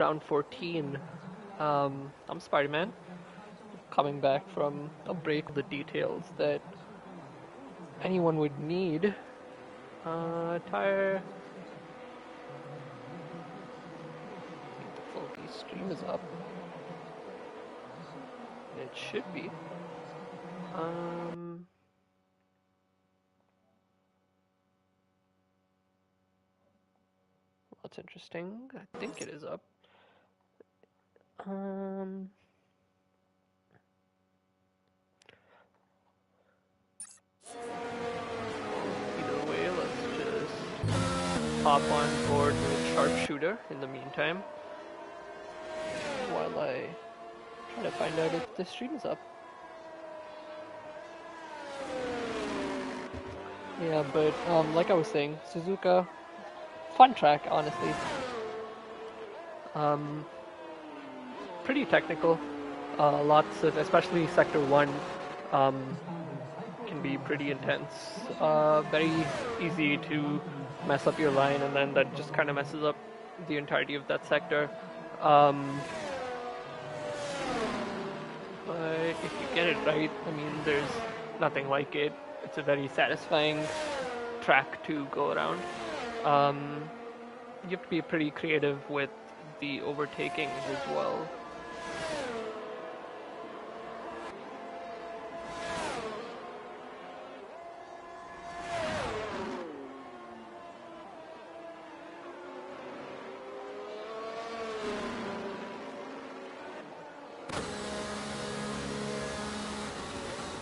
round 14. I'm Spider-Man, coming back from a break of the details that anyone would need. Tire. The Floki stream is up. It should be. That's interesting. I think it is up. Either way, let's just hop on board with Sharpshooter in the meantime, while I try to find out if the stream is up. Yeah, but like I was saying, Suzuka, fun track, honestly. Pretty technical. Lots of, especially Sector 1, can be pretty intense. Very easy to mess up your line, and then that just kind of messes up the entirety of that sector. But if you get it right, I mean, there's nothing like it. It's a very satisfying track to go around. You have to be pretty creative with the overtakings as well.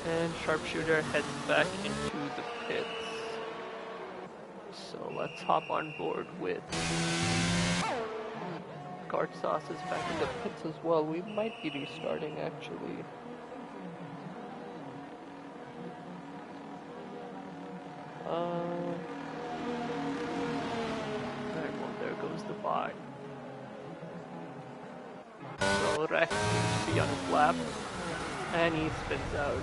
And Sharpshooter heads back into the pits. So let's hop on board with Guard Sauce is back in the pits as well. We might be restarting actually. Alright, well there goes the bot. So Rex seems to be on his lap. And he spins out.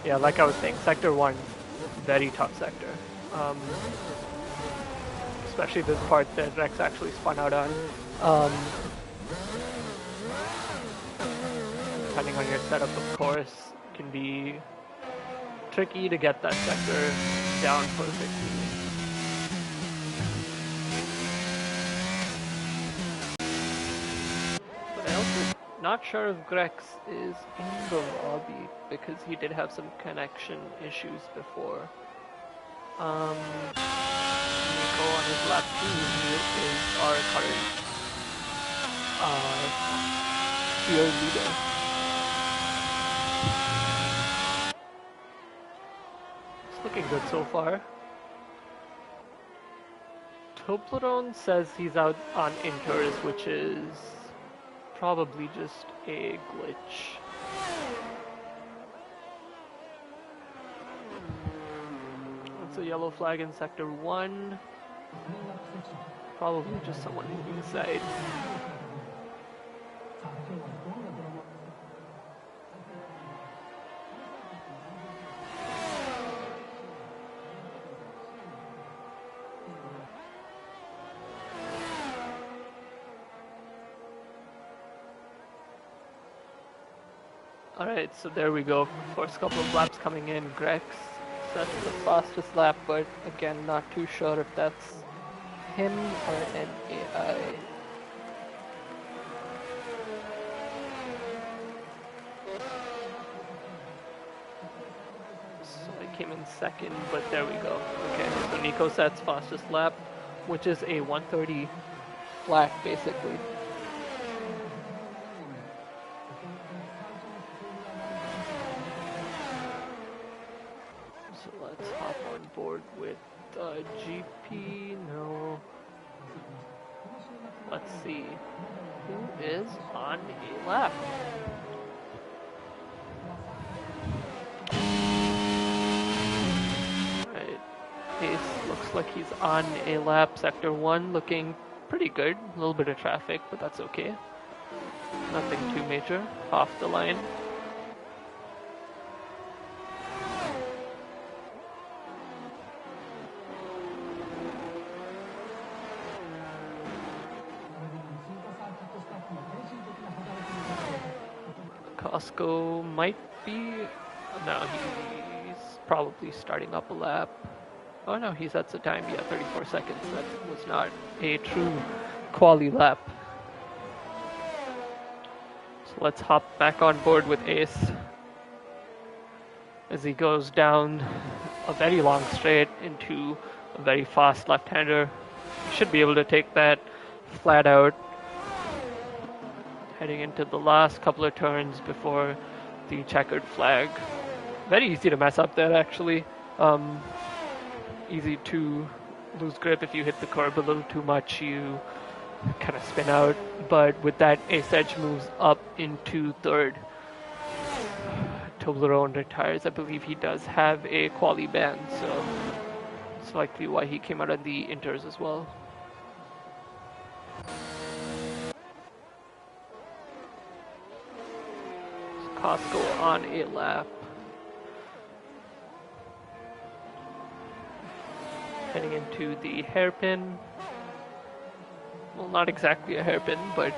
Yeah, like I was saying, Sector 1, very tough sector. Especially this part that Rex actually spun out on. Depending on your setup, of course, can be tricky to get that sector down perfectly. But I also not sure if Grex is in the lobby because he did have some connection issues before. Nico on his lap 2 is our current field leader. It's looking good so far. Toblerone says he's out on inters, which is probably just a glitch. That's a yellow flag in Sector 1. Probably just someone moving aside. Alright, so there we go. First couple of laps coming in. Grex sets the fastest lap, but again, not too sure if that's him or an AI. So I came in second, but there we go. Okay, so Nico sets fastest lap, which is a 130 flat, basically. So let's hop on board with GP. No. Let's see. Who is on a lap? Right. Pace looks like he's on a lap. Sector 1 looking pretty good. A little bit of traffic, but that's okay. Nothing too major. Off the line. Costco might be... No, he's probably starting up a lap. Oh no, he sets a time, yeah, 34 seconds. That was not a true quali lap. So let's hop back on board with Ace as he goes down a very long straight into a very fast left-hander. He should be able to take that flat out. Heading into the last couple of turns before the checkered flag. Very easy to mess up there, actually. Easy to lose grip if you hit the curb a little too much. You kind of spin out, but with that, Ace Edge moves up into third. Toblerone retires. I believe he does have a quali ban, so it's likely why he came out of the inters as well. Costco on a lap. Heading into the hairpin. Well, not exactly a hairpin, but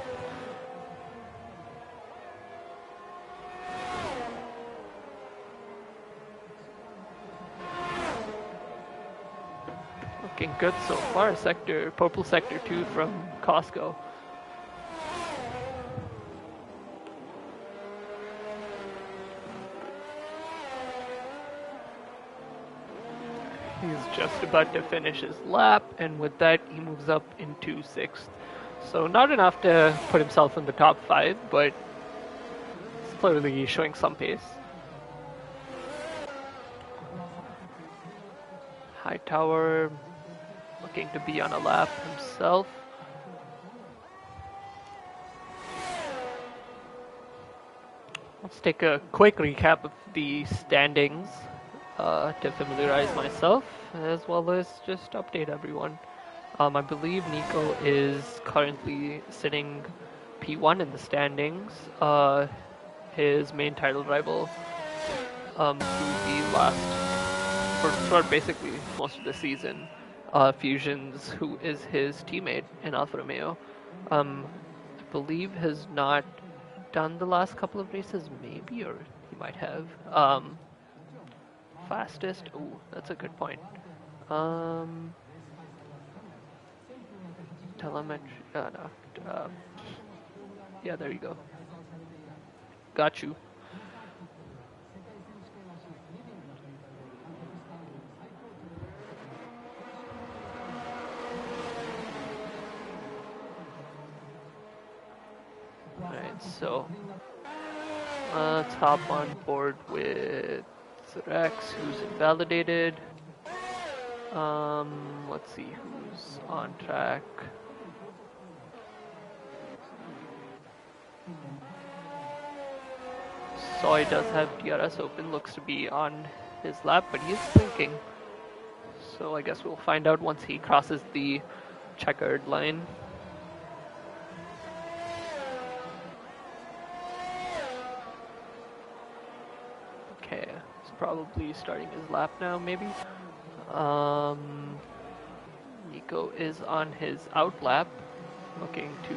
looking good so far. Purple sector 2 from Costco. He's just about to finish his lap, and with that, he moves up into 6th. So not enough to put himself in the top 5, but he's clearly showing some pace. Hightower looking to be on a lap himself. Let's take a quick recap of the standings to familiarize myself, as well as just update everyone. I believe Nico is currently sitting P1 in the standings. His main title rival through the last, for basically most of the season, Fusions, who is his teammate in Alfa Romeo, I believe has not done the last couple of races, maybe, or he might have. Fastest, ooh, that's a good point. Telemetry, no, yeah, there you go. Got you. Alright, so let's hop on board with Rex, who's invalidated. Let's see who's on track. Soy does have DRS open, looks to be on his lap, but he is thinking. So I guess we'll find out once he crosses the checkered line. Okay, he's probably starting his lap now, maybe. Nico is on his out lap, looking to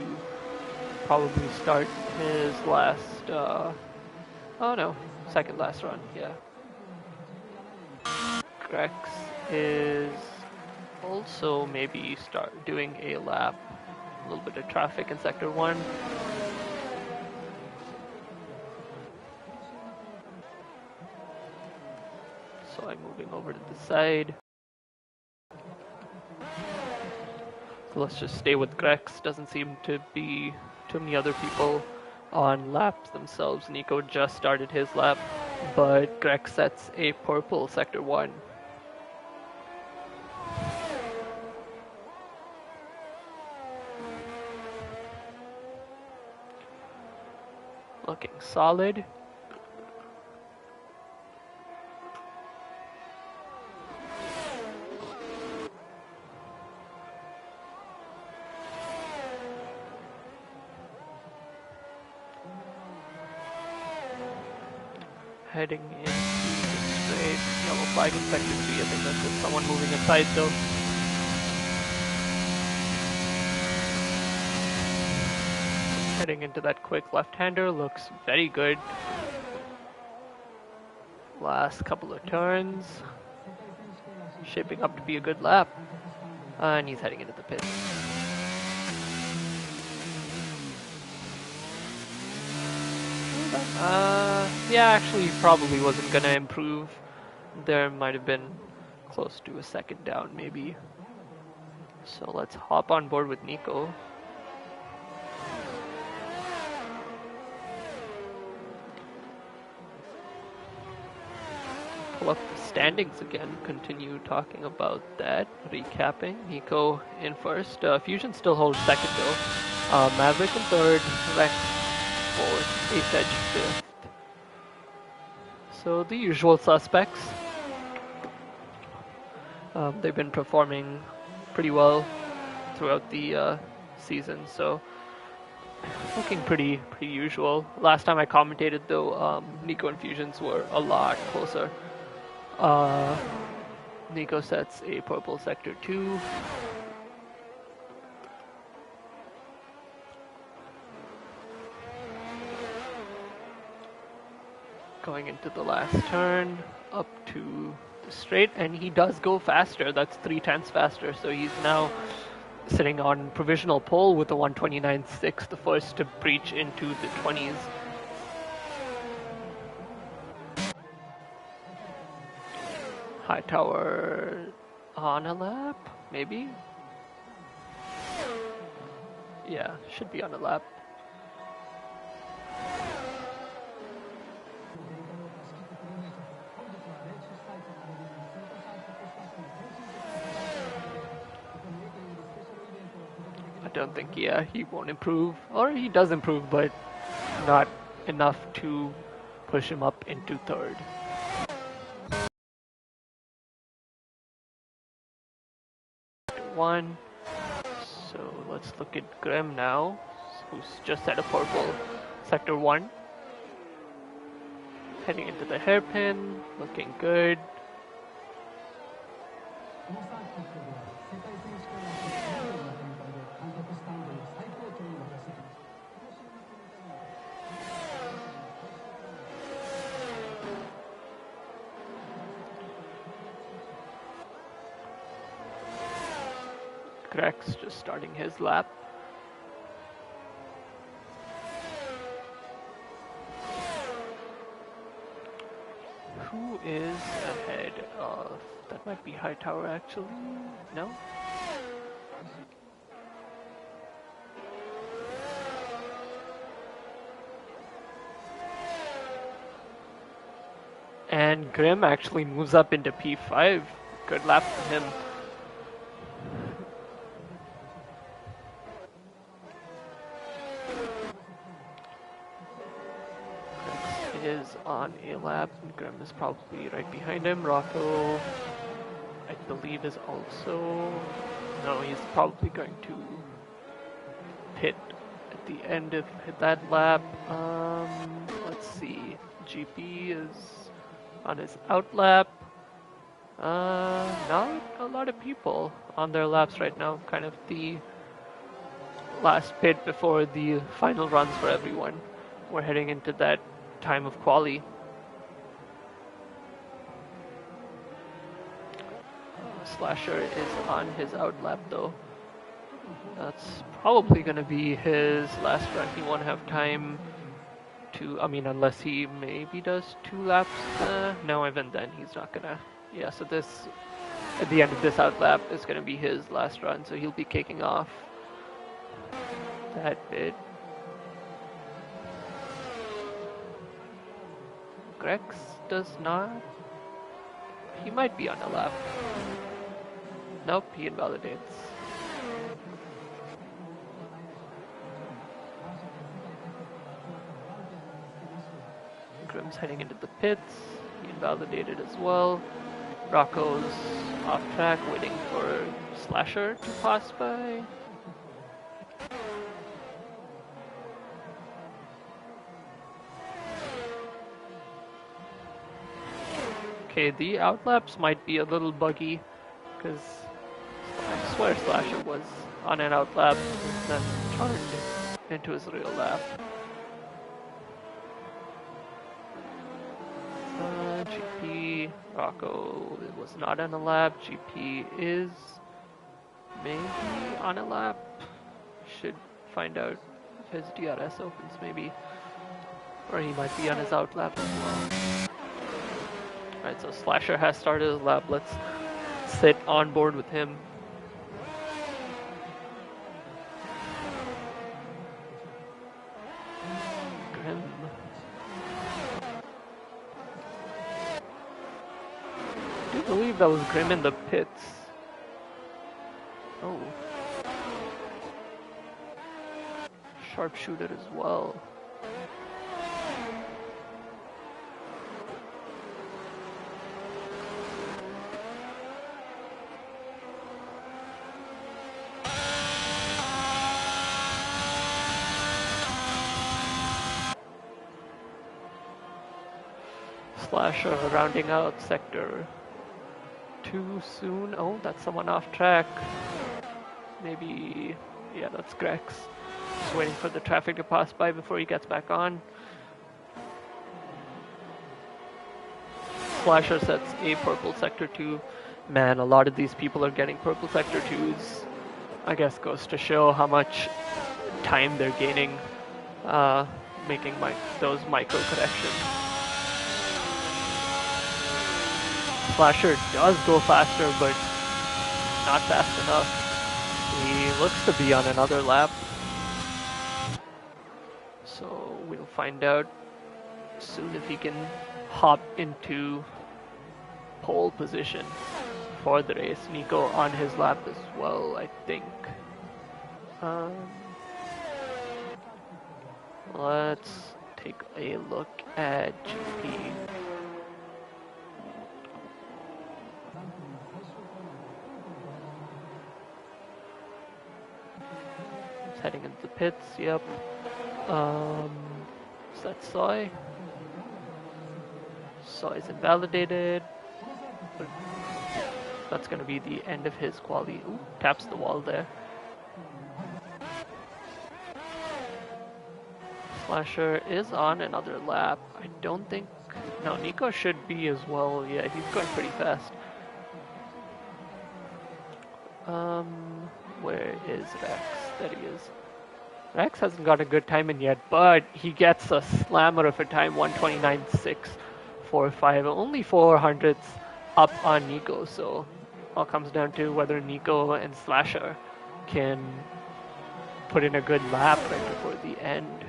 probably start his last, oh no, second last run, yeah. Grex is also maybe doing a lap, a little bit of traffic in sector 1. So I'm moving over to the side. So let's just stay with Grex. Doesn't seem to be too many other people on laps themselves. Nico just started his lap, but Grex sets a purple sector 1. Looking solid. Heading into the straight, yellow flag in sector 3. I think that's just someone moving aside though. Heading into that quick left-hander, looks very good. Last couple of turns, shaping up to be a good lap. And he's heading into the pits. Yeah, actually, he probably wasn't gonna improve. There might have been close to a second down, maybe. So let's hop on board with Nico. Pull up the standings again, continue talking about that, recapping. Nico in first, Fusion still holds second though. Maverick in third, Rex fourth, Ace Edge fifth. So the usual suspects. They've been performing pretty well throughout the season, so looking pretty usual. Last time I commentated though, Nico and Fusions were a lot closer. Nico sets a purple sector 2. Going into the last turn, up to the straight, and he does go faster. That's 0.3 faster, so he's now sitting on provisional pole with a 129.6, the first to breach into the 20s. Hightower on a lap, maybe? Yeah, should be on a lap. I don't think, yeah, he won't improve. Or he does improve, but not enough to push him up into third. One. So let's look at Grim now, who's just at a purple sector 1. Heading into the hairpin, looking good. Grex just starting his lap. Who is ahead of... That might be Hightower actually? No? And Grim actually moves up into P5. Good lap for him. Is on a lap, and Grim is probably right behind him. Rocco, I believe, is also... No, he's probably going to pit at the end of that lap. Let's see. GP is on his out lap. Not a lot of people on their laps right now. Kind of the last pit before the final runs for everyone. We're heading into that time of quali. Slasher is on his out lap though. That's probably going to be his last run. He won't have time to, I mean, unless he maybe does 2 laps. No, even then he's not gonna. Yeah, so this, at the end of this out lap, is going to be his last run, so he'll be kicking off that bit. Grex does not. He might be on a lap. Nope, he invalidates. Grim's heading into the pits. He invalidated as well. Rocco's off track, waiting for Slasher to pass by. Okay, the outlaps might be a little buggy, because I swear Slasher was on an outlap, then turned. into his real lap. GP Rocco was not on a lap. GP is maybe on a lap. Should find out if his DRS opens maybe. Or he might be on his out lap as well. Alright, so Slasher has started his lap. Let's sit on board with him. Grim. I do believe that was Grim in the pits. Oh. Sharpshooter as well. Slasher rounding out sector 2 soon. Oh, that's someone off track. Maybe, yeah, that's Grex. Just waiting for the traffic to pass by before he gets back on. Slasher sets a purple sector 2. Man, a lot of these people are getting purple sector 2s. I guess goes to show how much time they're gaining, making those micro corrections. Slasher does go faster, but not fast enough. He looks to be on another lap. So we'll find out soon if he can hop into pole position for the race. Nico on his lap as well, I think. Let's take a look at GP. He's heading into the pits, yep. Is that Soy? Soy's invalidated. That's going to be the end of his quali. Ooh, taps the wall there. Slasher is on another lap. I don't think... No, Nico should be as well. Yeah, he's going pretty fast. Where is Rex? There he is. Rex hasn't got a good time in yet, but he gets a slammer of a time, 129.645. Only 400ths up on Nico, so all comes down to whether Nico and Slasher can put in a good lap right before the end.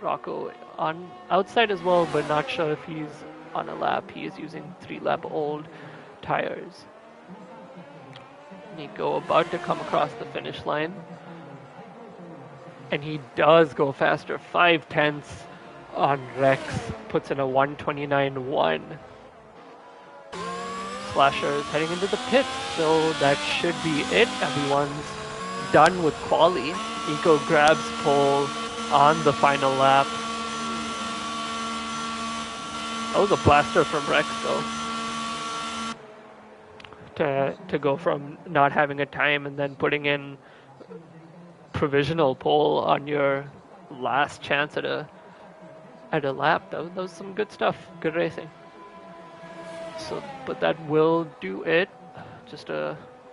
Rocco on outside as well, but not sure if he's on a lap. He is using 3-lap old tires. Nico about to come across the finish line. And he does go faster. 5/10 on Rex. Puts in a 129.1. Slasher is heading into the pits, so that should be it. Everyone's done with quali. Nico grabs pole on the final lap. That was a blaster from Rex, though. To go from not having a time and then putting in provisional pole on your last chance at a lap. That was some good stuff. Good racing. So, but that will do it. Just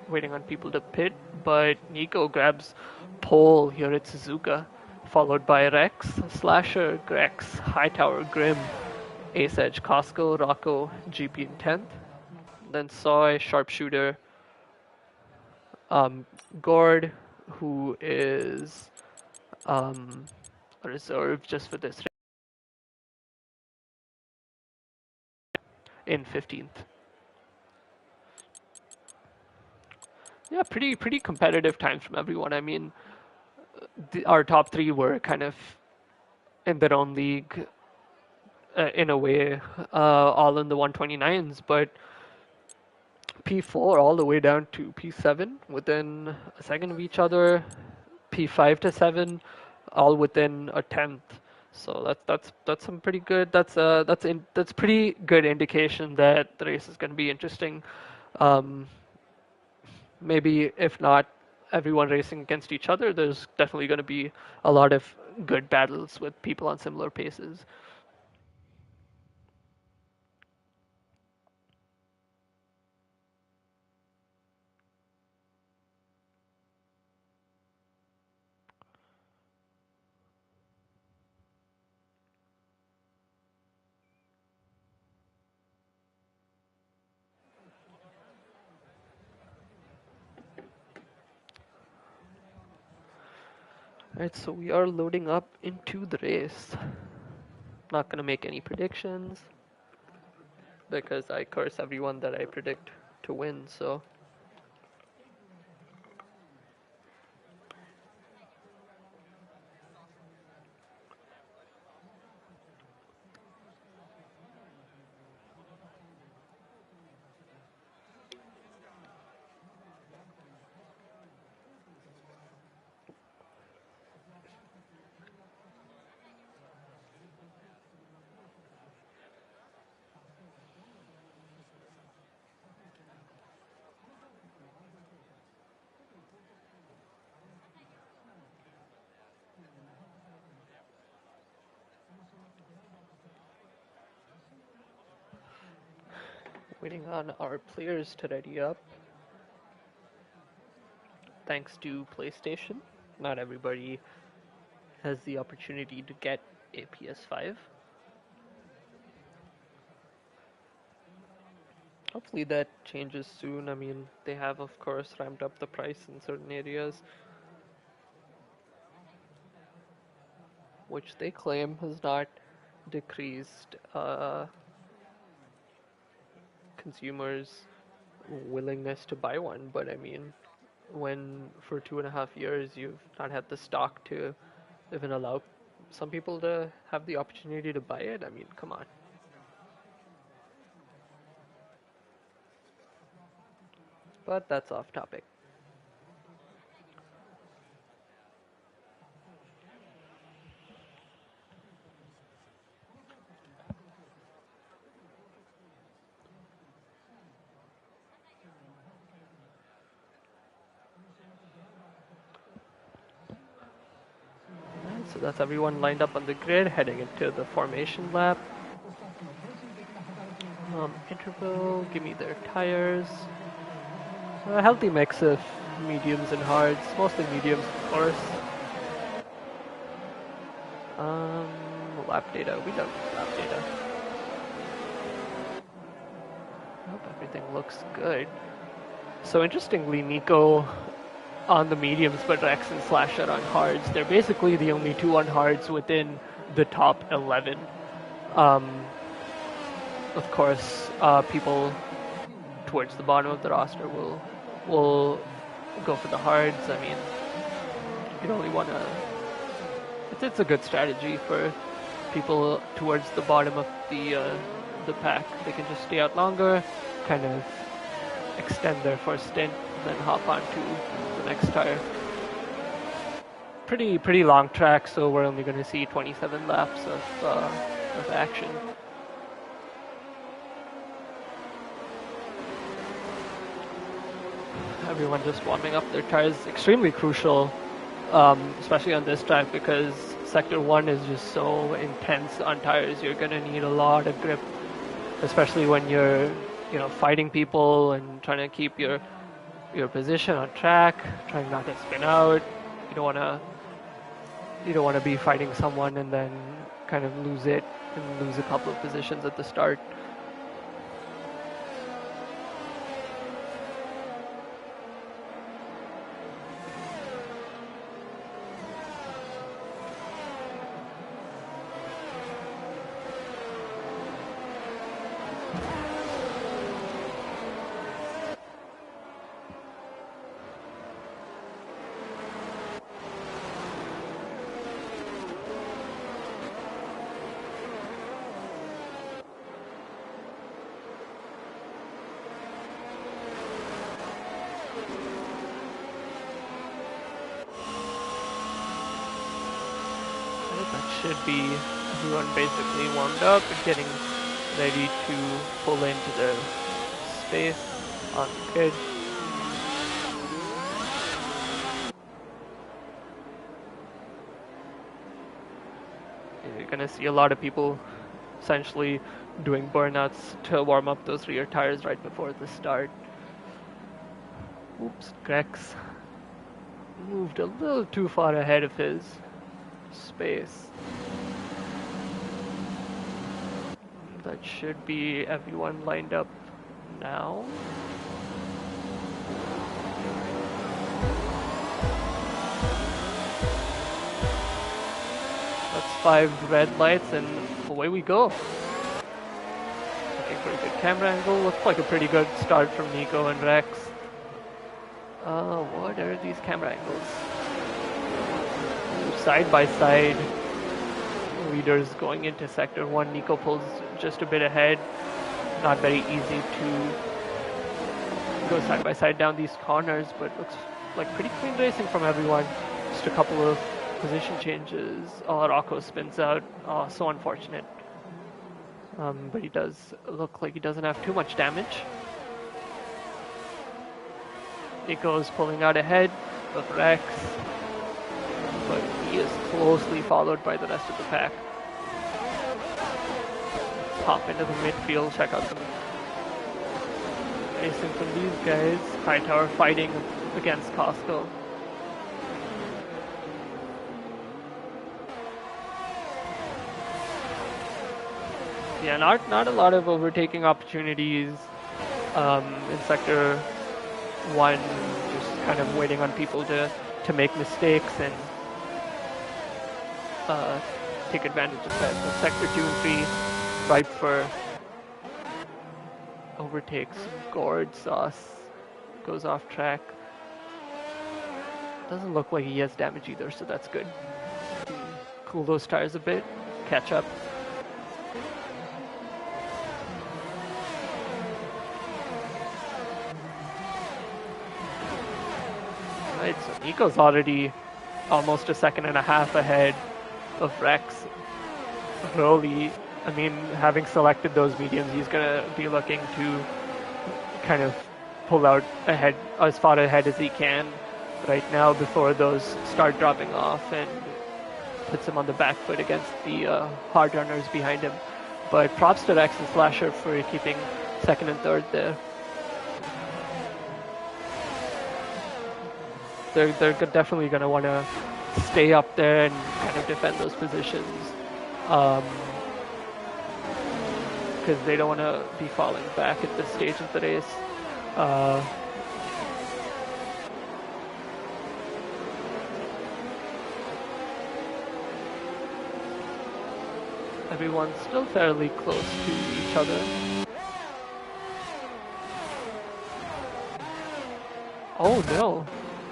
waiting on people to pit. But Nico grabs pole here at Suzuka, followed by Rex, Slasher, Grex, Hightower, Grim, Ace Edge, Costco, Rocco, GP in 10th. Then Soy, Sharpshooter, Gord, who is a reserve just for this in 15th. Yeah, pretty competitive times from everyone. I mean, our top 3 were kind of in their own league in a way, all in the 129s, but P4 all the way down to P7 within a second of each other, P5 to 7 all within a tenth. So that's some pretty good. That's pretty good indication that the race is going to be interesting. Maybe if not everyone racing against each other, there's definitely going to be a lot of good battles with people on similar paces. Alright, so we are loading up into the race. Not going to make any predictions because I curse everyone that I predict to win, so. Waiting on our players to ready up. Thanks to PlayStation, not everybody has the opportunity to get a PS5. Hopefully that changes soon. I mean, they have, of course, ramped up the price in certain areas, which they claim has not decreased consumers' willingness to buy one. But I mean, when for 2.5 years you've not had the stock to even allow some people to have the opportunity to buy it, I mean, come on. But that's off topic. So that's everyone lined up on the grid, heading into the formation lap. Interval, give me their tires. A healthy mix of mediums and hards, mostly mediums, of course. Lap data, we don't need lap data. I hope everything looks good. So interestingly, Nico on the mediums, but Rex and Slash are on hards. They're basically the only two on hards within the top 11. Of course, people towards the bottom of the roster will go for the hards. I mean, you only want to. It's a good strategy for people towards the bottom of the pack. They can just stay out longer, kind of extend their first stint, then hop on to the next tire. Pretty long track, so we're only going to see 27 laps of action. Everyone just warming up their tires. Extremely crucial, especially on this track, because Sector 1 is just so intense on tires. You're going to need a lot of grip, especially when you're fighting people and trying to keep your position on track, trying not to spin out. You don't want to be fighting someone and then kind of lose it and lose a couple of positions at the start. Should be everyone basically warmed up and getting ready to pull into the space on the grid. You're gonna see a lot of people essentially doing burnouts to warm up those rear tires right before the start. Oops, Grex moved a little too far ahead of his space. That should be everyone lined up now. That's 5 red lights and away we go. Looking for a good camera angle. Looks like a pretty good start from Nico and Rex. What are these camera angles? Side by side. Leaders going into sector 1. Nico pulls just a bit ahead. Not very easy to go side by side down these corners, but looks like pretty clean racing from everyone. Just a couple of position changes. Rocco spins out. So unfortunate. But he does look like he doesn't have too much damage. Nico's pulling out ahead of Rex, but he is closely followed by the rest of the pack. Hop into the midfield, check out some racing from these guys. Hightower fighting against Costco. Yeah, not a lot of overtaking opportunities in sector 1, just kind of waiting on people to make mistakes and take advantage of that. So sector 2 and 3 ripe for overtakes. Gourd Sauce goes off track. Doesn't look like he has damage either, so that's good. Cool those tires a bit, catch up. Right, so Nico's already almost a second and a half ahead of Rex. Broly, I mean, having selected those mediums, he's gonna be looking to kind of pull out ahead, as far ahead as he can right now before those start dropping off, and puts him on the back foot against the hard runners behind him. But props to Rex and Slasher for keeping second and third there. They're definitely going to want to stay up there and kind of defend those positions, because they don't want to be falling back at this stage of the race. Everyone's still fairly close to each other. Oh no!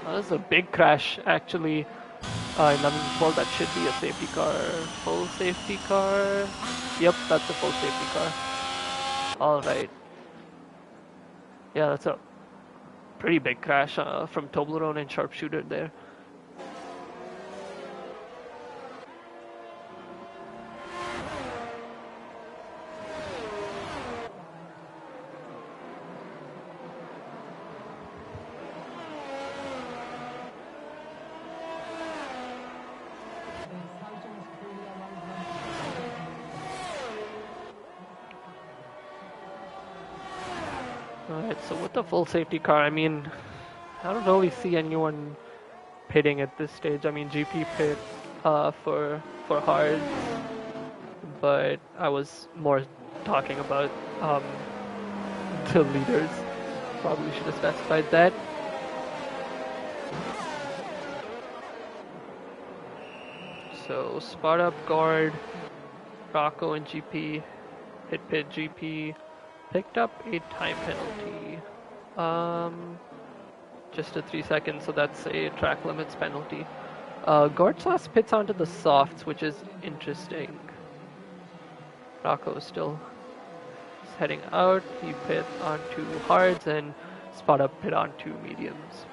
That was a big crash, actually. In 11-4, that should be a safety car. Full safety car. Yep, that's a full safety car. Alright. Yeah, that's a pretty big crash from Toblerone and Sharpshooter there. Alright, so with the full safety car, I mean, I don't really see anyone pitting at this stage. I mean, GP pit for hards, but I was more talking about the leaders. Probably should have specified that. So, spot up guard, Rocco and GP, hit pit GP. Picked up a time penalty. Just a 3 seconds, so that's a track limits penalty. Gortsas pits onto the softs, which is interesting. Rocco is still heading out. He pit onto hards and spot up pit onto mediums.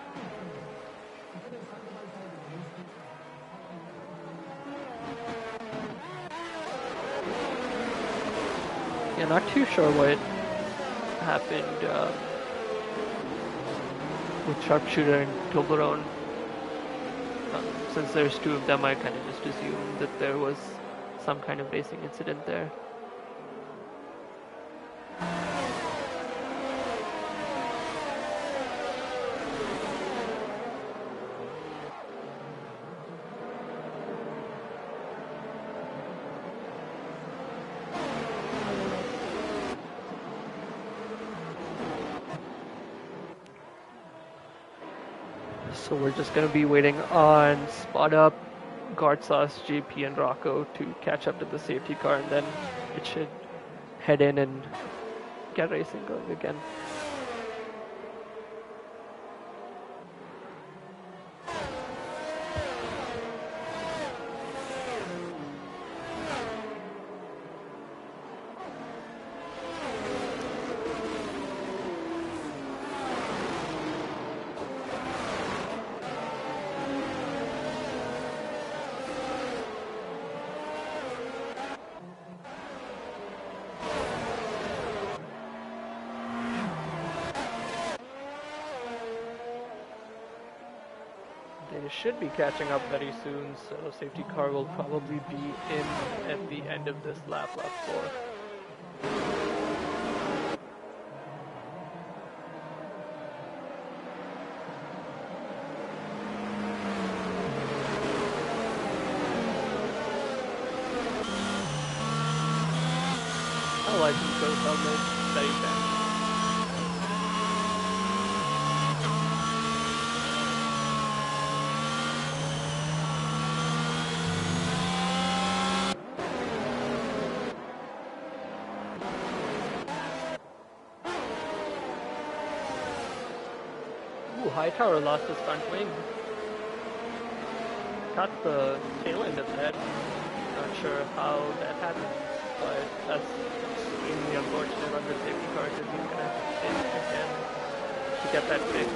Yeah, not too sure what happened with Sharpshooter and Toblerone. Since there's two of them, I kind of just assumed that there was some kind of racing incident there. So we're just going to be waiting on Spot Up, Guard Sauce, JP, and Rocco to catch up to the safety car, and then it should head in and get racing going again. They should be catching up very soon, so safety car will probably be in at the end of this lap 4. Oh, I think goes on this very fast. Hightower lost his front wing. Got the tail end of that. Not sure how that happened, but that's extremely unfortunate under safety car because he's gonna have to hit again to get that fixed.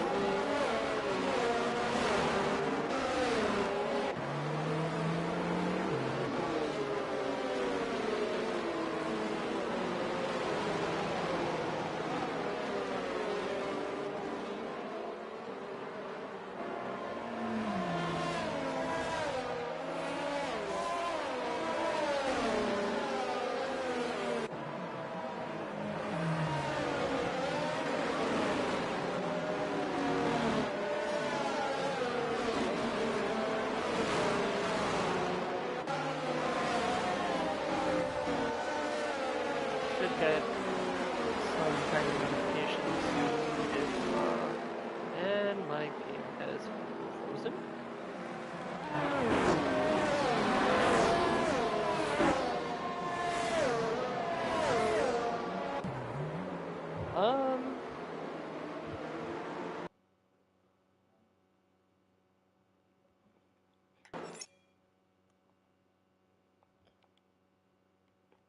Get some kind of notification soon if, and my game has frozen.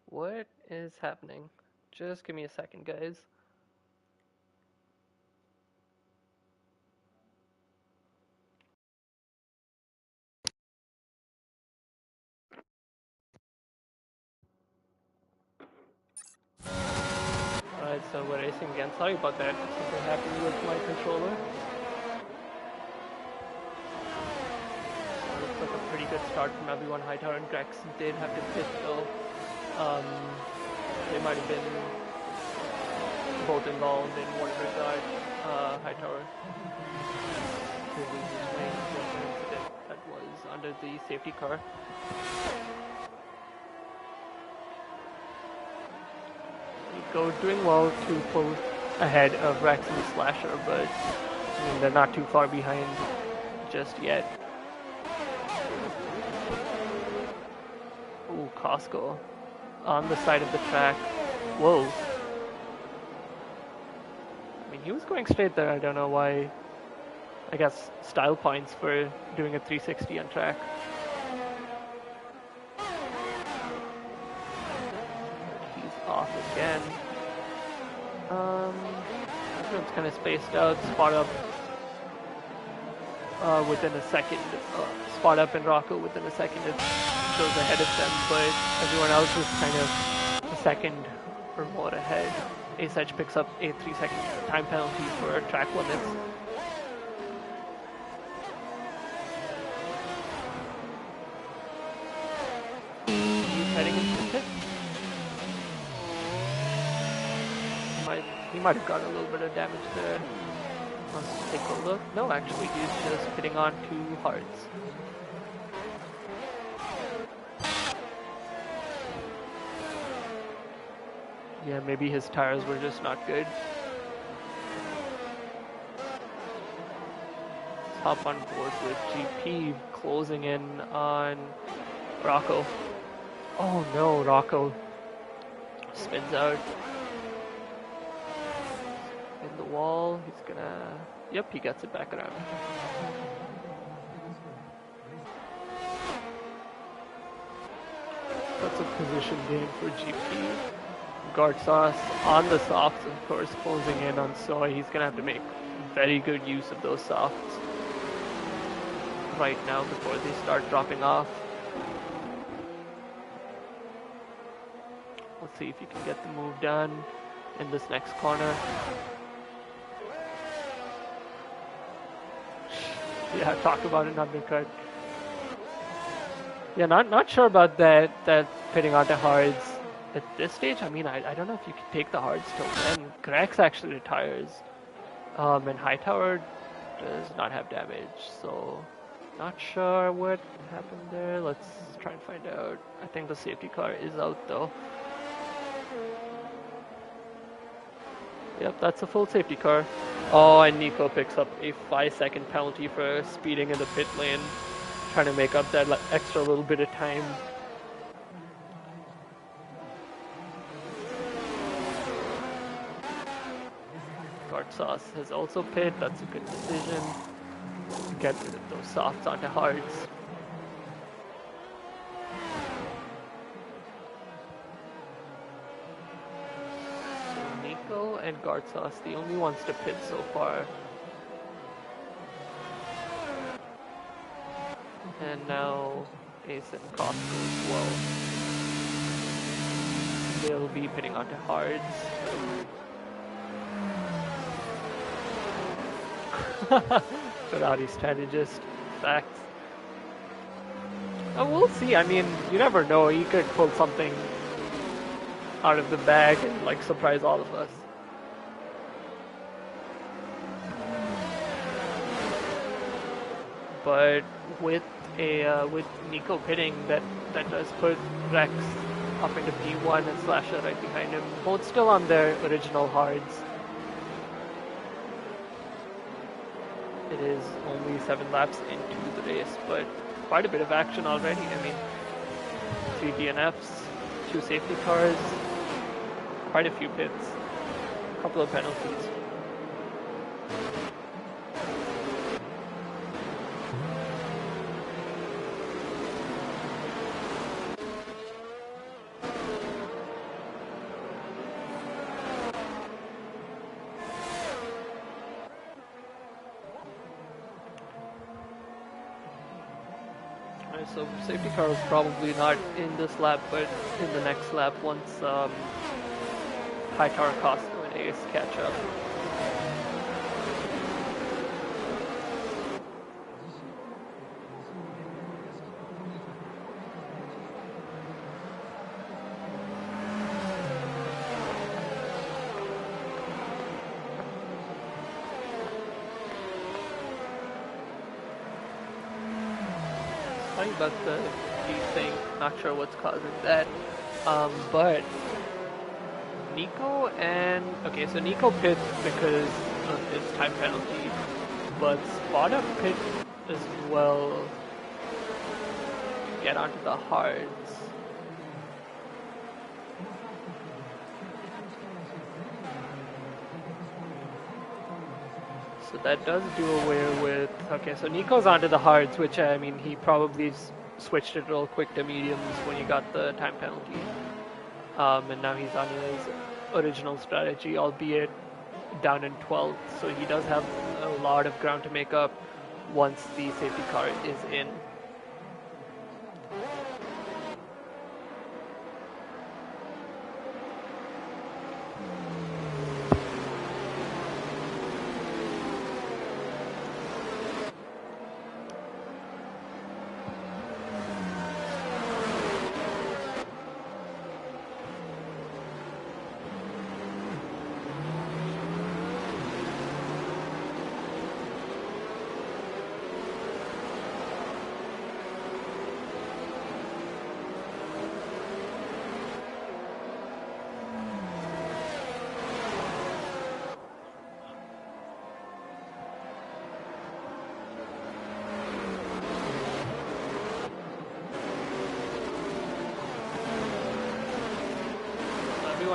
What is happening? Just give me a second, guys. Alright, so we're racing again. Sorry about that. Something happened with my controller. So it looks like a pretty good start from everyone. Hightower and Grex did have to pit though. They might have been both involved in one regard. Hightower to lose his wing was an incident that was under the safety car. Nico doing well to pull ahead of Rex and Slasher, but I mean, they're not too far behind just yet. Ooh, Costco on the side of the track. Whoa. I mean, he was going straight there. I don't know why. I guess style points for doing a 360 on track. He's off again. Everyone's kind of spaced out. Spot Up within a second. Spot Up and Rocco within a second. It goes ahead of them, but everyone else is kind of a second or more ahead. Ace Edge picks up a 3-second time penalty for track limits. He's into pit. He might have got a little bit of damage there. Let's take a look. No, actually, he's just hitting on 2 hards. Yeah, maybe his tires were just not good. Let's hop on board with GP, closing in on Rocco. Oh no, Rocco spins out. In the wall, he's gonna... Yep, he gets it back around. That's a position gain for GP. Guard sauce on the softs, of course, closing in on Soy. He's gonna have to make very good use of those softs right now before they start dropping off. Let's see if you can get the move done in this next corner. Yeah, talk about an undercut. Yeah, not sure about that pitting onto hards at this stage. I mean, I don't know if you can take the hards till then. Grex actually retires, and Hightower does not have damage, so not sure what happened there. Let's try and find out. I think the safety car is out though. Yep, that's a full safety car. Oh, and Nico picks up a 5-second penalty for speeding in the pit lane, trying to make up that extra little bit of time. Guard sauce has also pit. That's a good decision. Get rid of those softs onto hards. And guard sauce, the only ones to pit so far. And now Ace and Costco as well. They'll be pitting onto hards. Ferrari strategist. Facts. Oh, we'll see. I mean, you never know. He could pull something out of the bag and like surprise all of us. But with Nico pitting, that does put Rex up into P1 and Slasher right behind him. Both still on their original hards. It is only 7 laps into the race, but quite a bit of action already. I mean, 3 DNFs, 2 safety cars, quite a few pits, a couple of penalties. So safety car was probably not in this lap, but in the next lap once Hightower, Costco, and Ace catch up. About the thing, not sure what's causing that, but Nico and so Nico pit because of his time penalty, but Spada pit as well to get onto the hards. So that does do away with... Okay, so Nico's onto the hards, which, I mean, he probably switched it real quick to mediums when he got the time penalty. And now he's on his original strategy, albeit down in 12th. So he does have a lot of ground to make up once the safety car is in.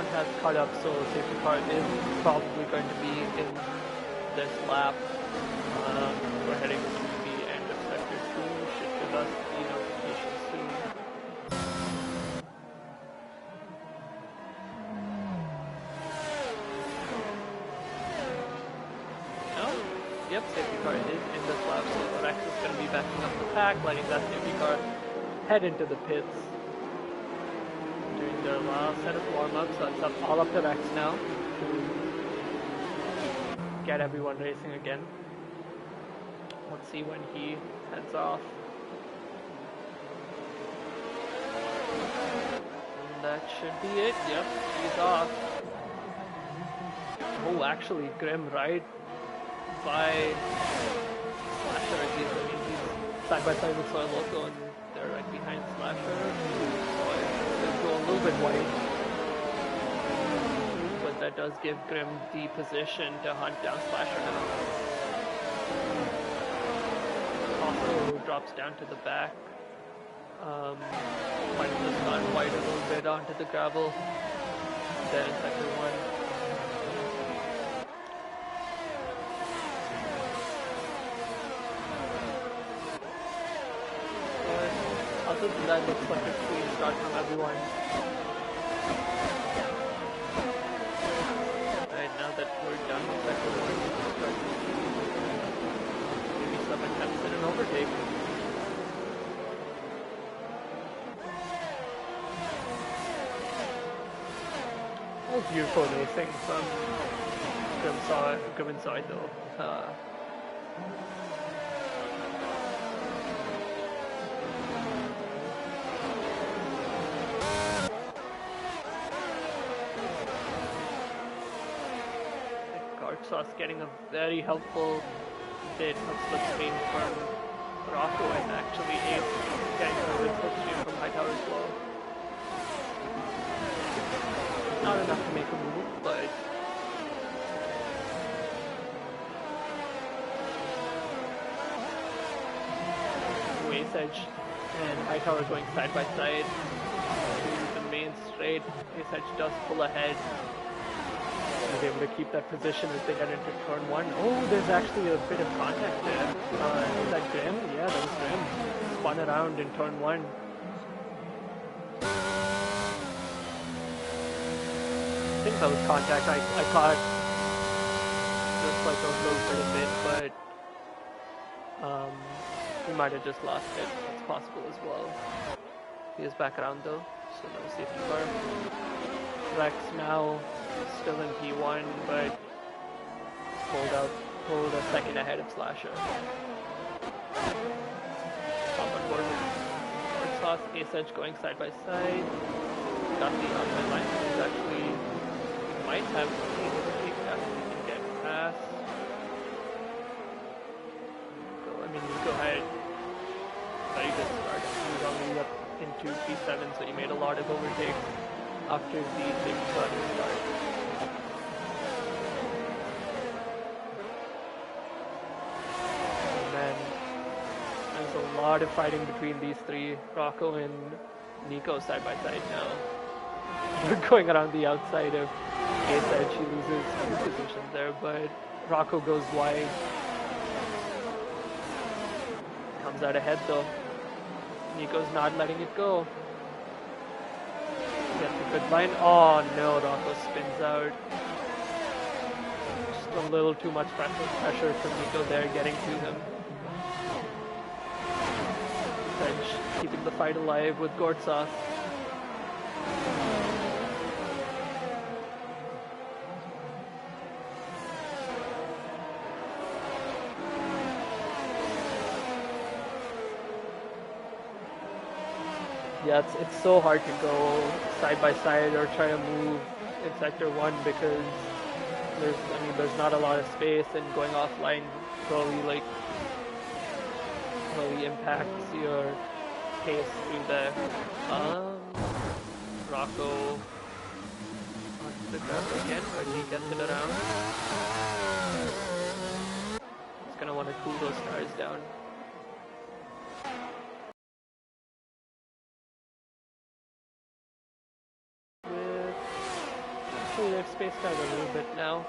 everyone has caught up, so safety car is probably going to be in this lap. We're heading to the end of sector 2, should give us the notification soon. Yep, safety car is in this lap, so Rex is going to be backing up the pack, letting that safety car head into the pits. Doing their last set of warm-ups, so it's all up to Rex now to get everyone racing again. Let's see when he heads off. And that should be it, yep, he's off. Oh, actually, Grim right by Slasher. He's side by side with Soy Loco, and they're right behind Slasher. Soy is going a little bit wide, but that does give Grim the position to hunt down Slasher now. Also drops down to the back. Might have just gone wide a little bit onto the gravel. Then sector 1. Other than that, looks like a clean start from everyone. Right, now that we're done with sector 1, we'll start to see maybe some attempts at an overtake. That was beautiful racing from Grim inside though. Sauce getting a very helpful bit of slipstream from Rocco, and actually Ace getting a good slipstream from Hightower as well. Not enough to make a move, but Ace Edge and Hightower going side by side to the main straight. Ace Edge does pull ahead. Is able to keep that position as they get into turn 1. Oh, there's actually a bit of contact there. Is that Grim? Yeah, that was Grim. Spun around in turn 1. I think that was contact. I caught just like a little bit of it, but we might have just lost it. That's possible as well. He is back around though, so no safety car. Rex now still in P1, but pulled a second ahead of Slasher. Top on board with Sauce, Ace Edge going side by side. Got the outside line. He's actually might have the overtake after he can get past. Go ahead. Very good start. He was already up into P7, so he made a lot of overtakes after the safety car start. And then there's a lot of fighting between these three. Rocco and Nico side by side now. They're going around the outside of Ace Edge. She loses two positions there, but Rocco goes wide. Comes out ahead though. Nico's not letting it go. Gets a good line. Oh no, Rocco spins out. Just a little too much pressure from Nico there getting to him. Edge keeping the fight alive with Gourd Sauce. Yeah, it's so hard to go side by side or try to move in sector 1 because there's not a lot of space, and going offline really impacts your pace through there. Rocco onto the gravel again, but he gets it around. He's gonna want to cool those cars down. Thankfully they've spaced out a little bit now.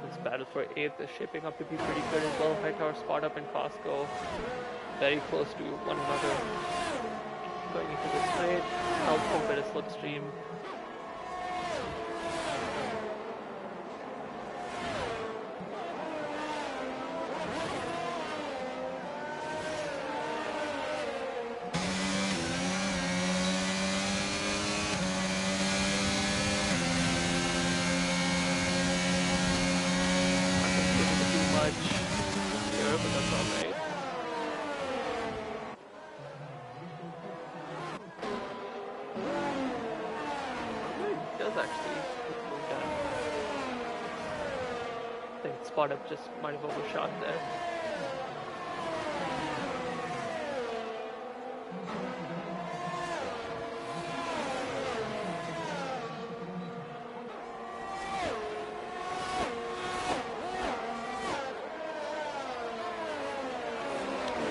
This battle for 8th is shaping up to be pretty good as well. Hightower, Spot Up, and Costco very close to one another. Going into the straight, helpful bit of slipstream. Spot Up just might have overshot there.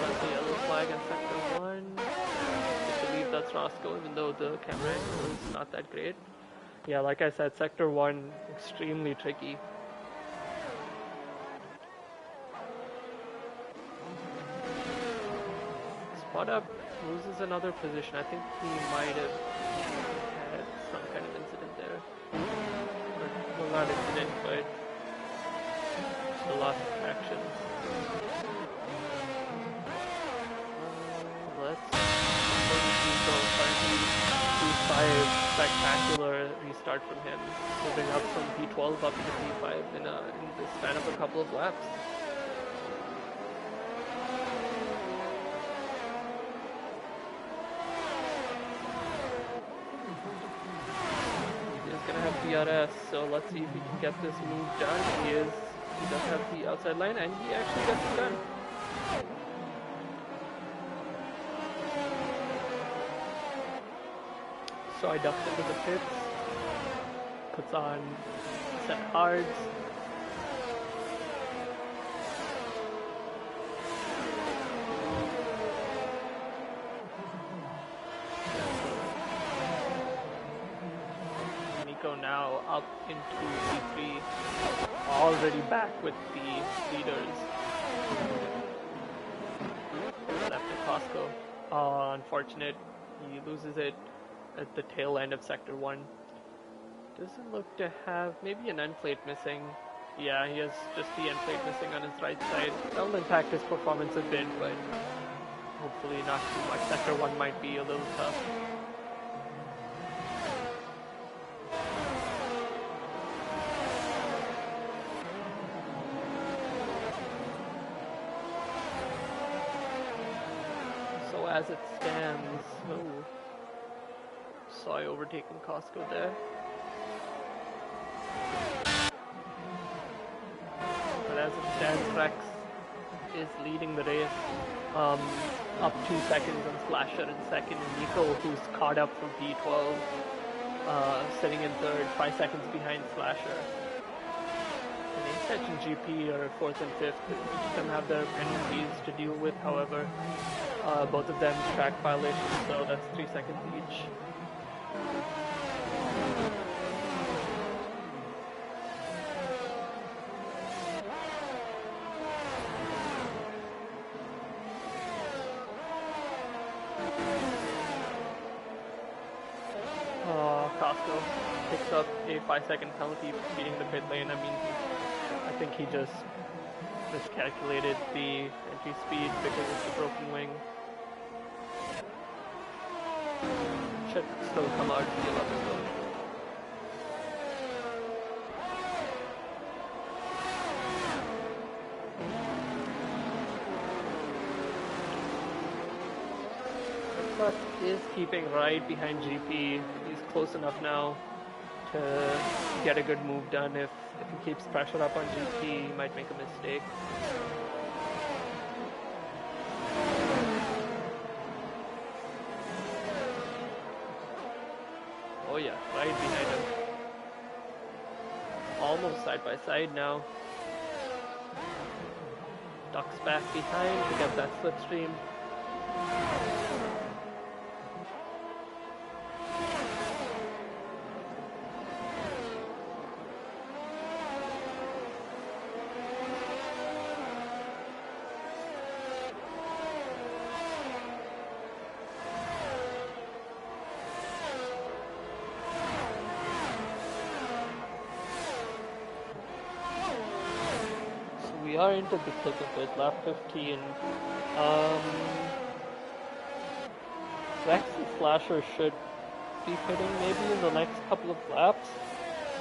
That's the yellow flag in sector 1. I believe that's Roscoe, even though the camera angle is not that great. Yeah, like I said, sector 1 extremely tricky. Spot Up loses another position. I think he might have had some kind of incident there. Well, not incident, but the loss of traction. Let's go currently P5. Spectacular restart from him. Moving up from P12 up to P5 in the span of a couple of laps. DRS, so let's see if he can get this move done. He does have the outside line, and he actually gets it done. So I ducked into the pits, puts on set hards. Now up into P3, already back with the leaders. Left at Costco. Unfortunate, he loses it at the tail end of sector 1. Doesn't look to have maybe an end plate missing. Yeah, he has just the end plate missing on his right side. That'll impact his performance a bit, but hopefully not too much. Sector 1 might be a little tough. As it stands, saw I overtaken Costco there. But as it stands, Rex is leading the race, up 2 seconds on Slasher in second, and Nico, who's caught up from P12, sitting in third, 5 seconds behind Slasher. And Apex and GP are 4th and 5th, but each of them have their penalties to deal with, however. Both of them track violations, so that's 3 seconds each. Costco picks up a 5-second penalty for speeding the pit lane. I mean, I think he just miscalculated the entry speed because of the broken wing. Should still come out to the 11th though. But is keeping right behind GP. He's close enough now to get a good move done. If he keeps pressure up on GP, he might make a mistake. Oh yeah, right behind him. almost side by side now. Ducks back behind to get that slipstream. We are into the thick of it, lap 15. Rex and Slasher should be pitting maybe in the next couple of laps.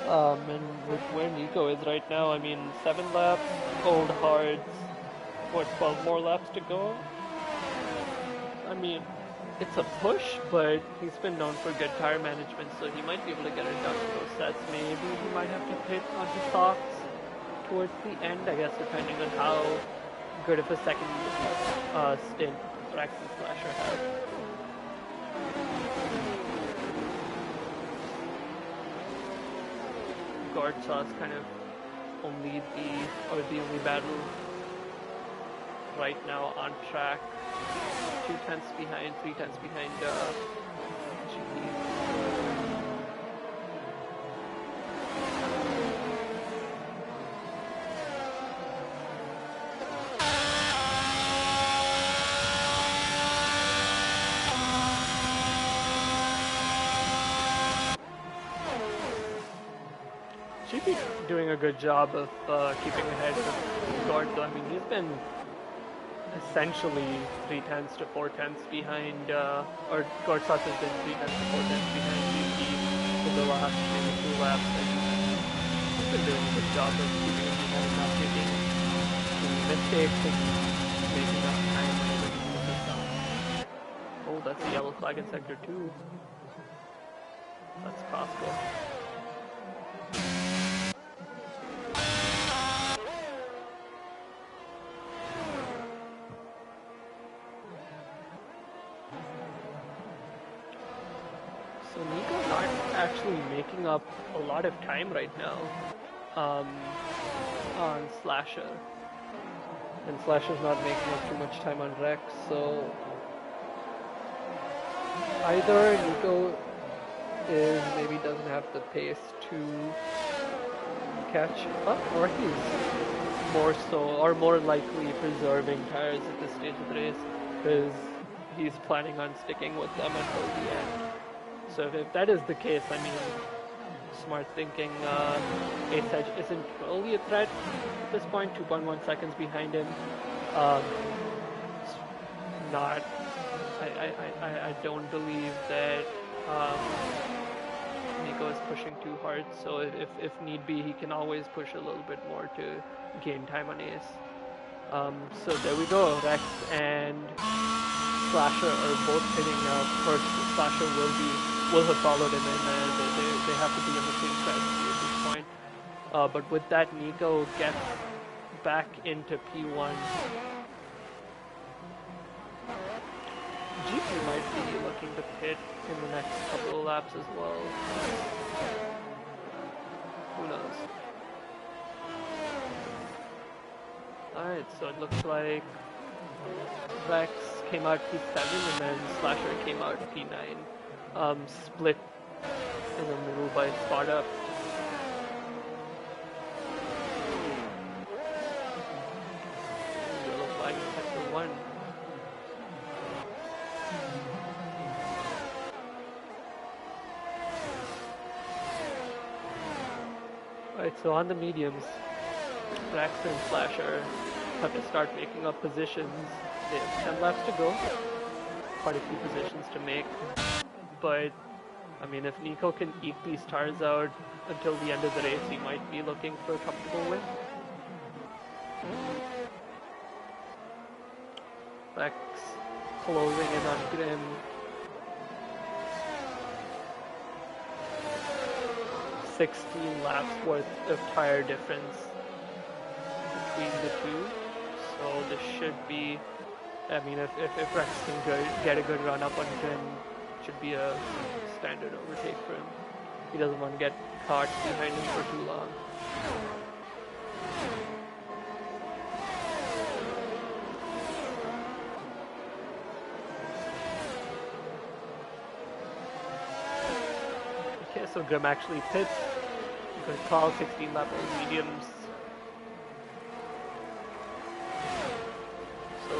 And with where Nico is right now, I mean, 7 laps, cold hards, what, 12 more laps to go? I mean, it's a push, but he's been known for good tire management, so he might be able to get it done in those sets. Maybe he might have to pit on his softs towards the end, I guess, depending on how good of a second stint Rex and Slasher have. Gortsaw's kind of only the only battle right now on track. 2 tenths behind, 3 tenths behind GP. GP doing a good job of keeping ahead of Gord, though. I mean, he's been essentially 3 tenths to 4 tenths behind, or Gortsas has been 3 tenths to 4 tenths behind GP for the last maybe 2 laps, and he's been doing a good job of keeping him ahead and not making mistakes and making up time and everything with himself. Oh, that's the yellow flag in sector 2. That's Costco. So Nico's not actually making up a lot of time right now on Slasher. And Slasher's not making up too much time on Rex, so either Nico maybe doesn't have the pace to catch up, or he's more so, or more likely preserving tires at this stage of the race, because he's planning on sticking with them until the end. So if that is the case, I mean, smart thinking, Ace Edge isn't really a threat at this point, 2.1 seconds behind him. Not, I don't believe that Nico is pushing too hard, so if need be, he can always push a little bit more to gain time on Ace. So there we go, Rex and Slasher are both hitting now. Of course, Slasher will have followed him in, they have to be in the same strategy at this point. But with that, Nico gets back into P1. GP might be looking to pit in the next couple of laps as well. Who knows? Alright, so it looks like Rex came out P7 and then Slasher came out P9. Split in the middle by spot up. Yellow flag in sector 1. Alright, so on the mediums, Rex and Slasher have to start making up positions. They have 10 laps to go, quite a few positions to make, but I mean, if Nico can eke these tires out until the end of the race, he might be looking for a comfortable win. Rex closing in on Grim. $16 laps worth of tire difference between the two, so this should be, I mean, if Rex can get a good run up on Grim, should be a standard overtake for him. He doesn't want to get caught behind him for too long. Okay, so Grim actually pits. You could call 16 lap all mediums. So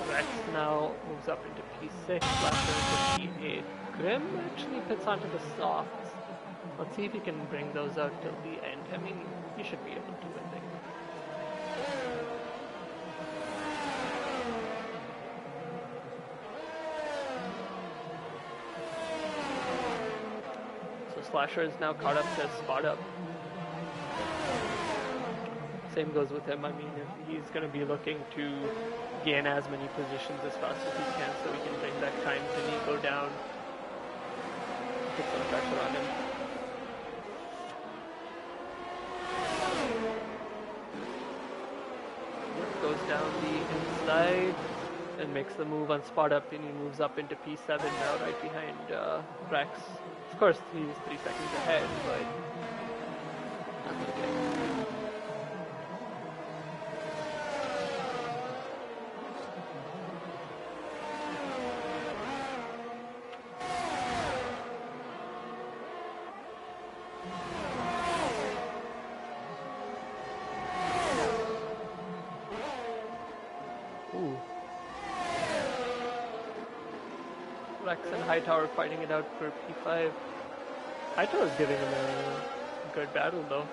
Rex now moves up into P6, Slasher into P8. Grim actually pits onto the softs. Let's see if he can bring those out till the end. I mean, he should be able to, I think. So Slasher is now caught up to spot up. Same goes with him. I mean, if he's going to be looking to gain as many positions as fast as he can so he can bring that time to Nico down. Put some pressure on him. Goes down the inside and makes the move on spot up, and he moves up into P7 now, right behind Rex. Of course, he's 3 seconds ahead, but that's okay. Rex and Hightower fighting it out for P5. Hightower's giving him a good battle though.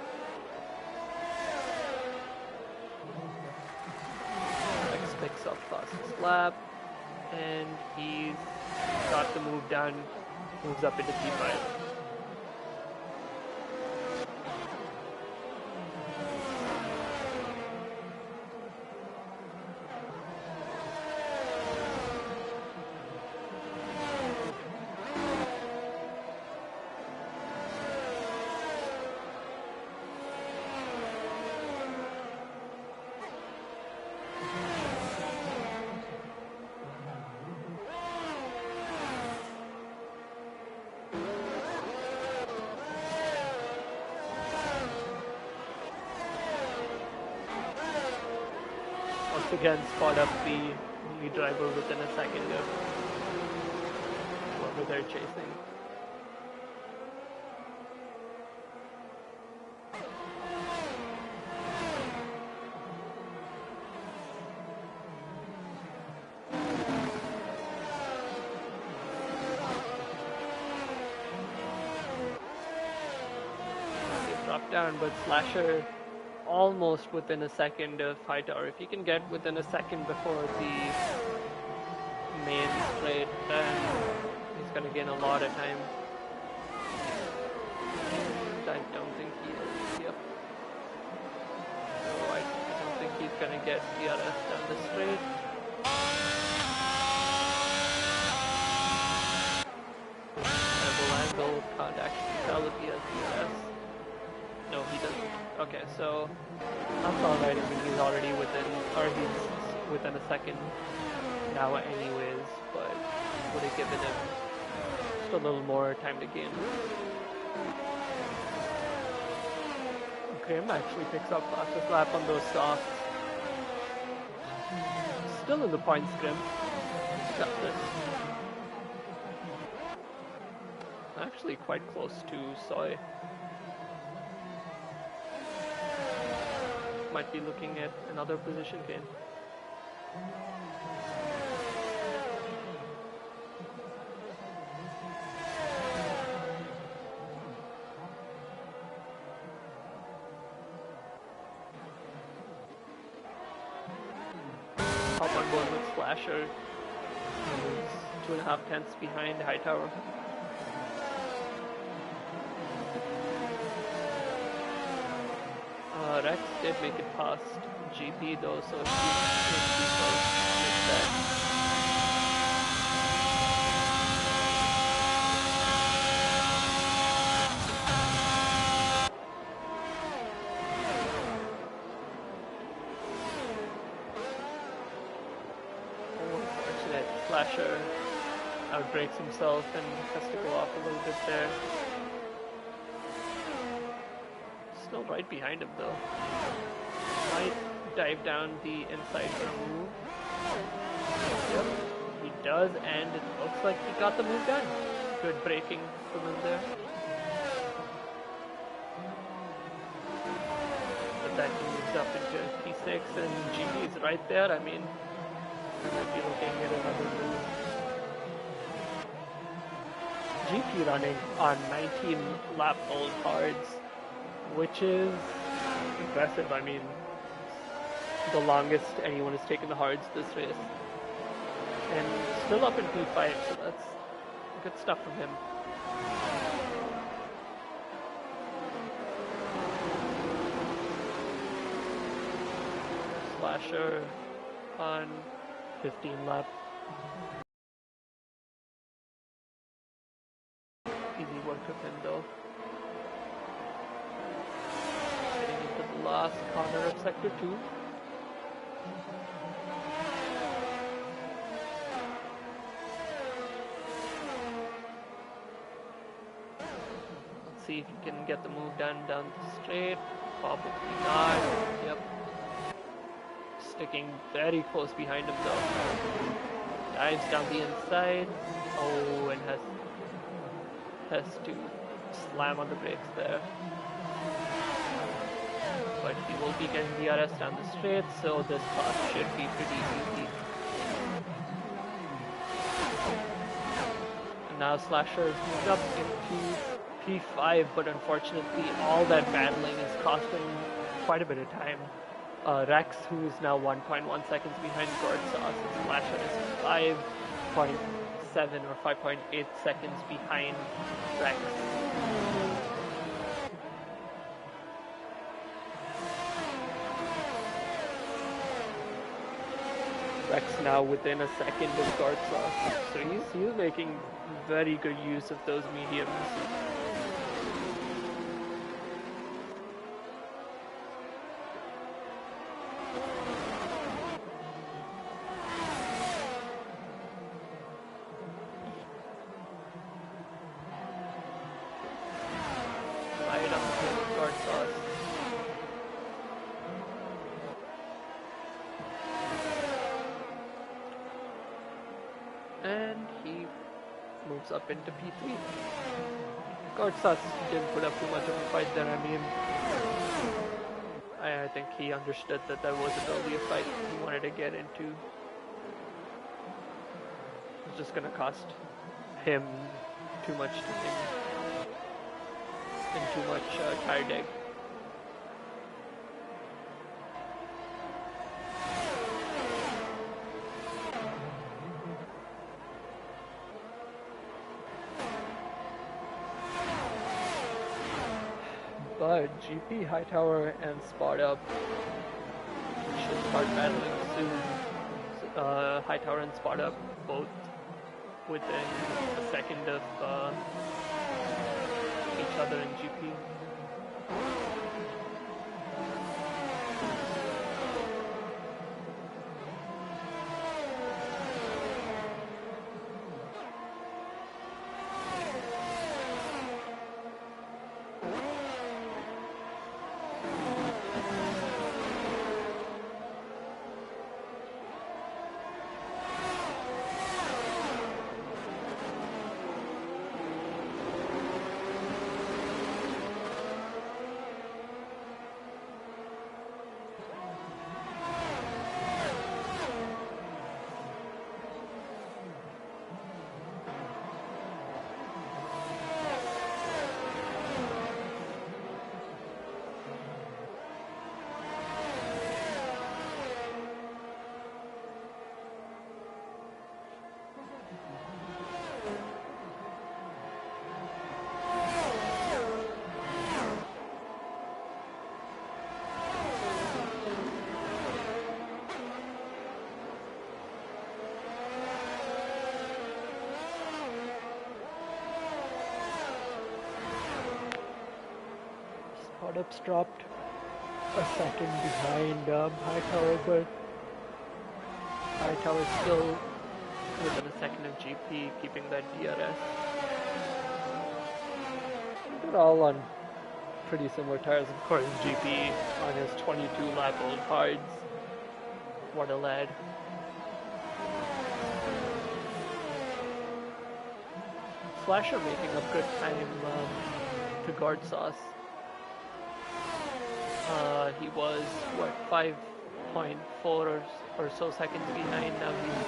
Rex picks up fastest lap, and he's got the move down, moves up into P5. Again, spot up the lead driver within a second of whoever they're chasing. They drop down, but Slasher almost within a second of Hightower. If he can get within a second before the main straight, then he's going to gain a lot of time. I don't think he is. Yep. So I don't think he's going to get DRS down the straight. Terrible angle. Can't actually tell if he has DRS. No, he doesn't. Okay, so that's alright. I mean, he's already within, or he's within a second now anyways, but would have given him just a little more time to gain. Grim actually picks up fastest lap on those softs. Still in the points, Grim. Got this. Actually quite close to Soy. Might be looking at another position gain. Hop on board with Slasher. He's 2.5 tenths behind Hightower. Rex did make it past GP though, so if he makes that. Unfortunate. Slasher outbreaks himself and has to go off a little bit there. still right behind him though. Might dive down the inside for a move. Yep, he does, and it looks like he got the move done. Good braking from him there. But that moves up into P6, and GP is right there. I mean, we might be looking at another move. GP running on 19 lap old cards, which is impressive. I mean, the longest anyone has taken the hards this race. And still up in P5, so that's good stuff from him. Slasher on 15 lap. Easy work of him though. Getting into the last corner of sector 2. Let's see if he can get the move done down the straight. Probably not. Yep. Sticking very close behind him though. Dives down the inside. Oh, and has to slam on the brakes there. But he will be getting the DRS down the straight, so this pass should be pretty easy. And now Slasher is moved up into P5, but unfortunately all that battling is costing quite a bit of time. Rex, who is now 1.1 seconds behind Gortsauce, and Slasher is 5.7 or 5.8 seconds behind Rex. Rex now within a second of Gortsauce, so he's making very good use of those mediums. And he moves up into P3. Gortsauce didn't put up too much of a fight there. I mean, I think he understood that wasn't really a fight he wanted to get into. It was just going to cost him too much time and too much tire dig. But GP, Hightower, and Spot Up should start battling soon. Hightower and Spot Up both within a second of each other in GP. Spot-Up's dropped a second behind Hightower, but Hightower's still within a second of GP, keeping that DRS. They're all on pretty similar tires. Of course, GP on his 22-lap-old hards. What a lad. Slasher making up good time to guard Sauce. He was, what, 5.4 or so seconds behind. Now he's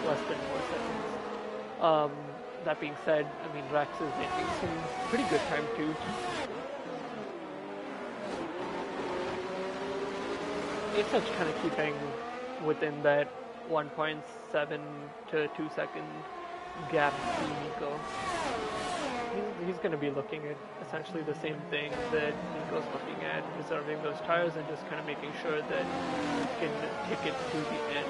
less than 4 seconds. That being said, I mean, Rex is making some pretty good time too. It's such kind of keeping within that 1.7 to 2 second gap to Nico. He's going to be looking at essentially the same thing that Nico's looking at, preserving those tires and just kind of making sure that he can take it to the end.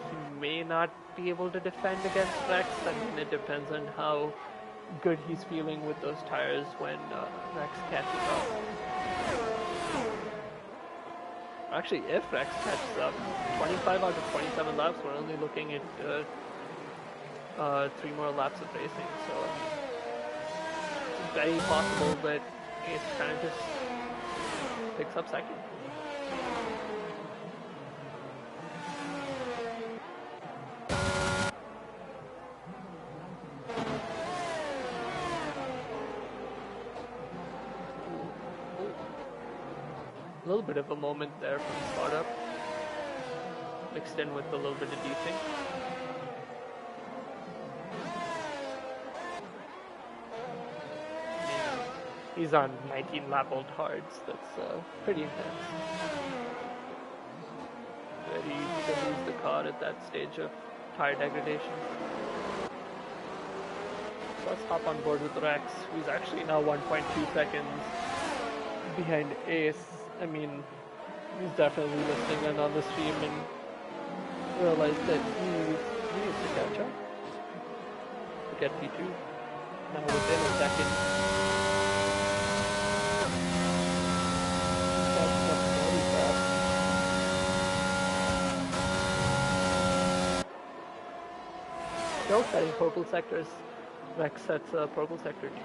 He may not be able to defend against Rex. I mean, it depends on how good he's feeling with those tires when Rex catches up. Actually, if Rex catches up, 25 out of 27 laps, we're only looking at 3 more laps of racing, so it's very possible that Ace kind of just picks up second. A little bit of a moment there from startup, mixed in with a little bit of defing. He's on 19-lap-old hards. That's pretty intense. Very easy to lose the car at that stage of tire degradation. So let's hop on board with Rex, who's actually now 1.2 seconds behind Ace. I mean, he's definitely listening in on the stream and realized that he needs to catch up to get P2. Now within a second. Still setting purple sectors. Rex sets purple sector 2.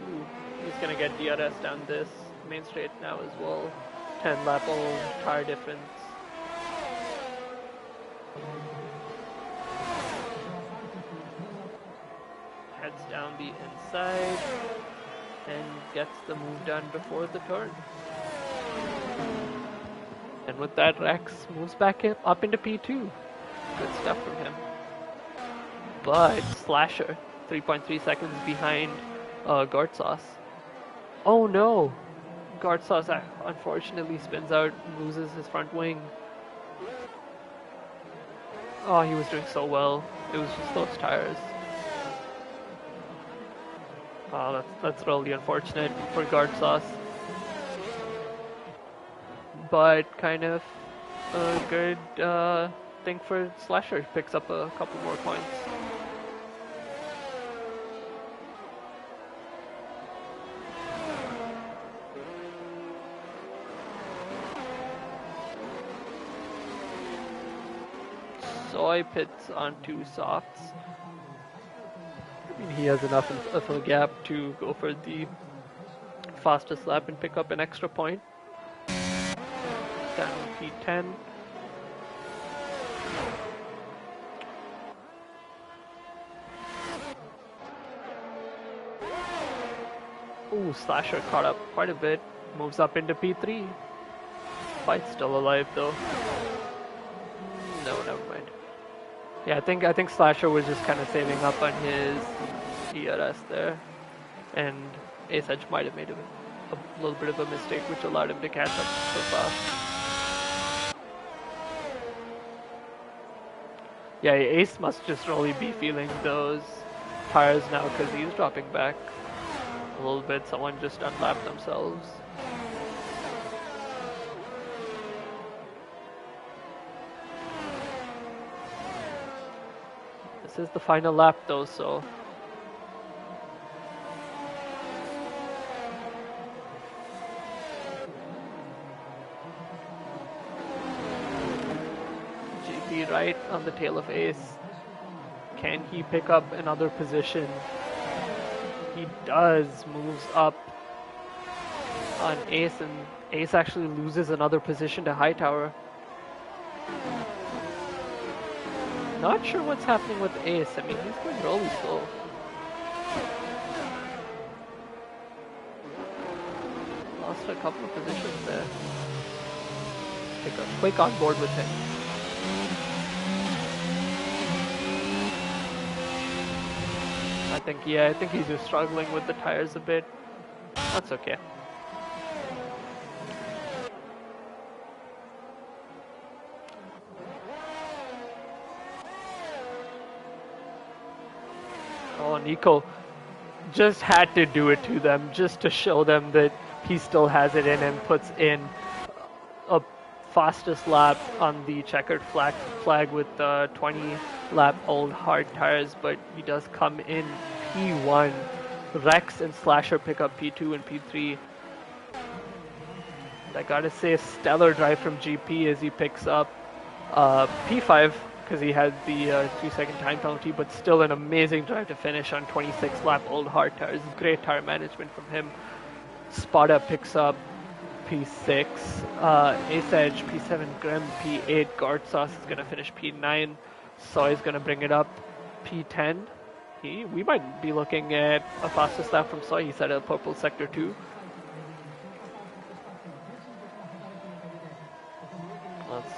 He's going to get DRS down this main straight now as well. 10-lap-old tire difference. Heads down the inside and gets the move done before the turn. And with that, Rex moves back up into P2. Good stuff from him. But Slasher, 3.3 seconds behind Guard Sauce. Oh no! Guard Sauce unfortunately spins out and loses his front wing. Oh, he was doing so well. It was just those tires. Oh, that's really unfortunate for Guard Sauce. But kind of a good thing for Slasher. Picks up a couple more points. Soy pits on 2 softs. I mean, he has enough of a gap to go for the fastest lap and pick up an extra point. Down P10. Ooh, Slasher caught up quite a bit. Moves up into P3. Fight's still alive though. No, never mind. Yeah, I think Slasher was just kind of saving up on his DRS there, and Ace Edge might have made a little bit of a mistake, which allowed him to catch up so fast. Yeah, Ace must just really be feeling those tires now because he's dropping back a little bit. Someone just unlapped themselves. This is the final lap though, so GP right on the tail of Ace. Can he pick up another position He does, moves up on Ace, and Ace actually loses another position to Hightower. Not sure what's happening with Ace. I mean, he's going really slow. Lost a couple of positions there. Take a quick on board with him. I think he's just struggling with the tires a bit. That's okay. Oh, Nico just had to do it to them, just to show them that he still has it in him, puts in a fastest lap on the checkered flag with 20 lap old hard tires, but he does come in P1. Rex and Slasher pick up P2 and P3. I gotta say, a stellar drive from GP as he picks up P5 because he had the 3-second time penalty, but still an amazing drive to finish on 26 lap old hard tires. Great tire management from him. Spada picks up P6, Ace Edge P7, Grim P8, Guard Sauce is gonna finish P9, Soy is gonna bring it up P10. We might be looking at a fastest lap from Soy. He's at a purple sector 2. Let's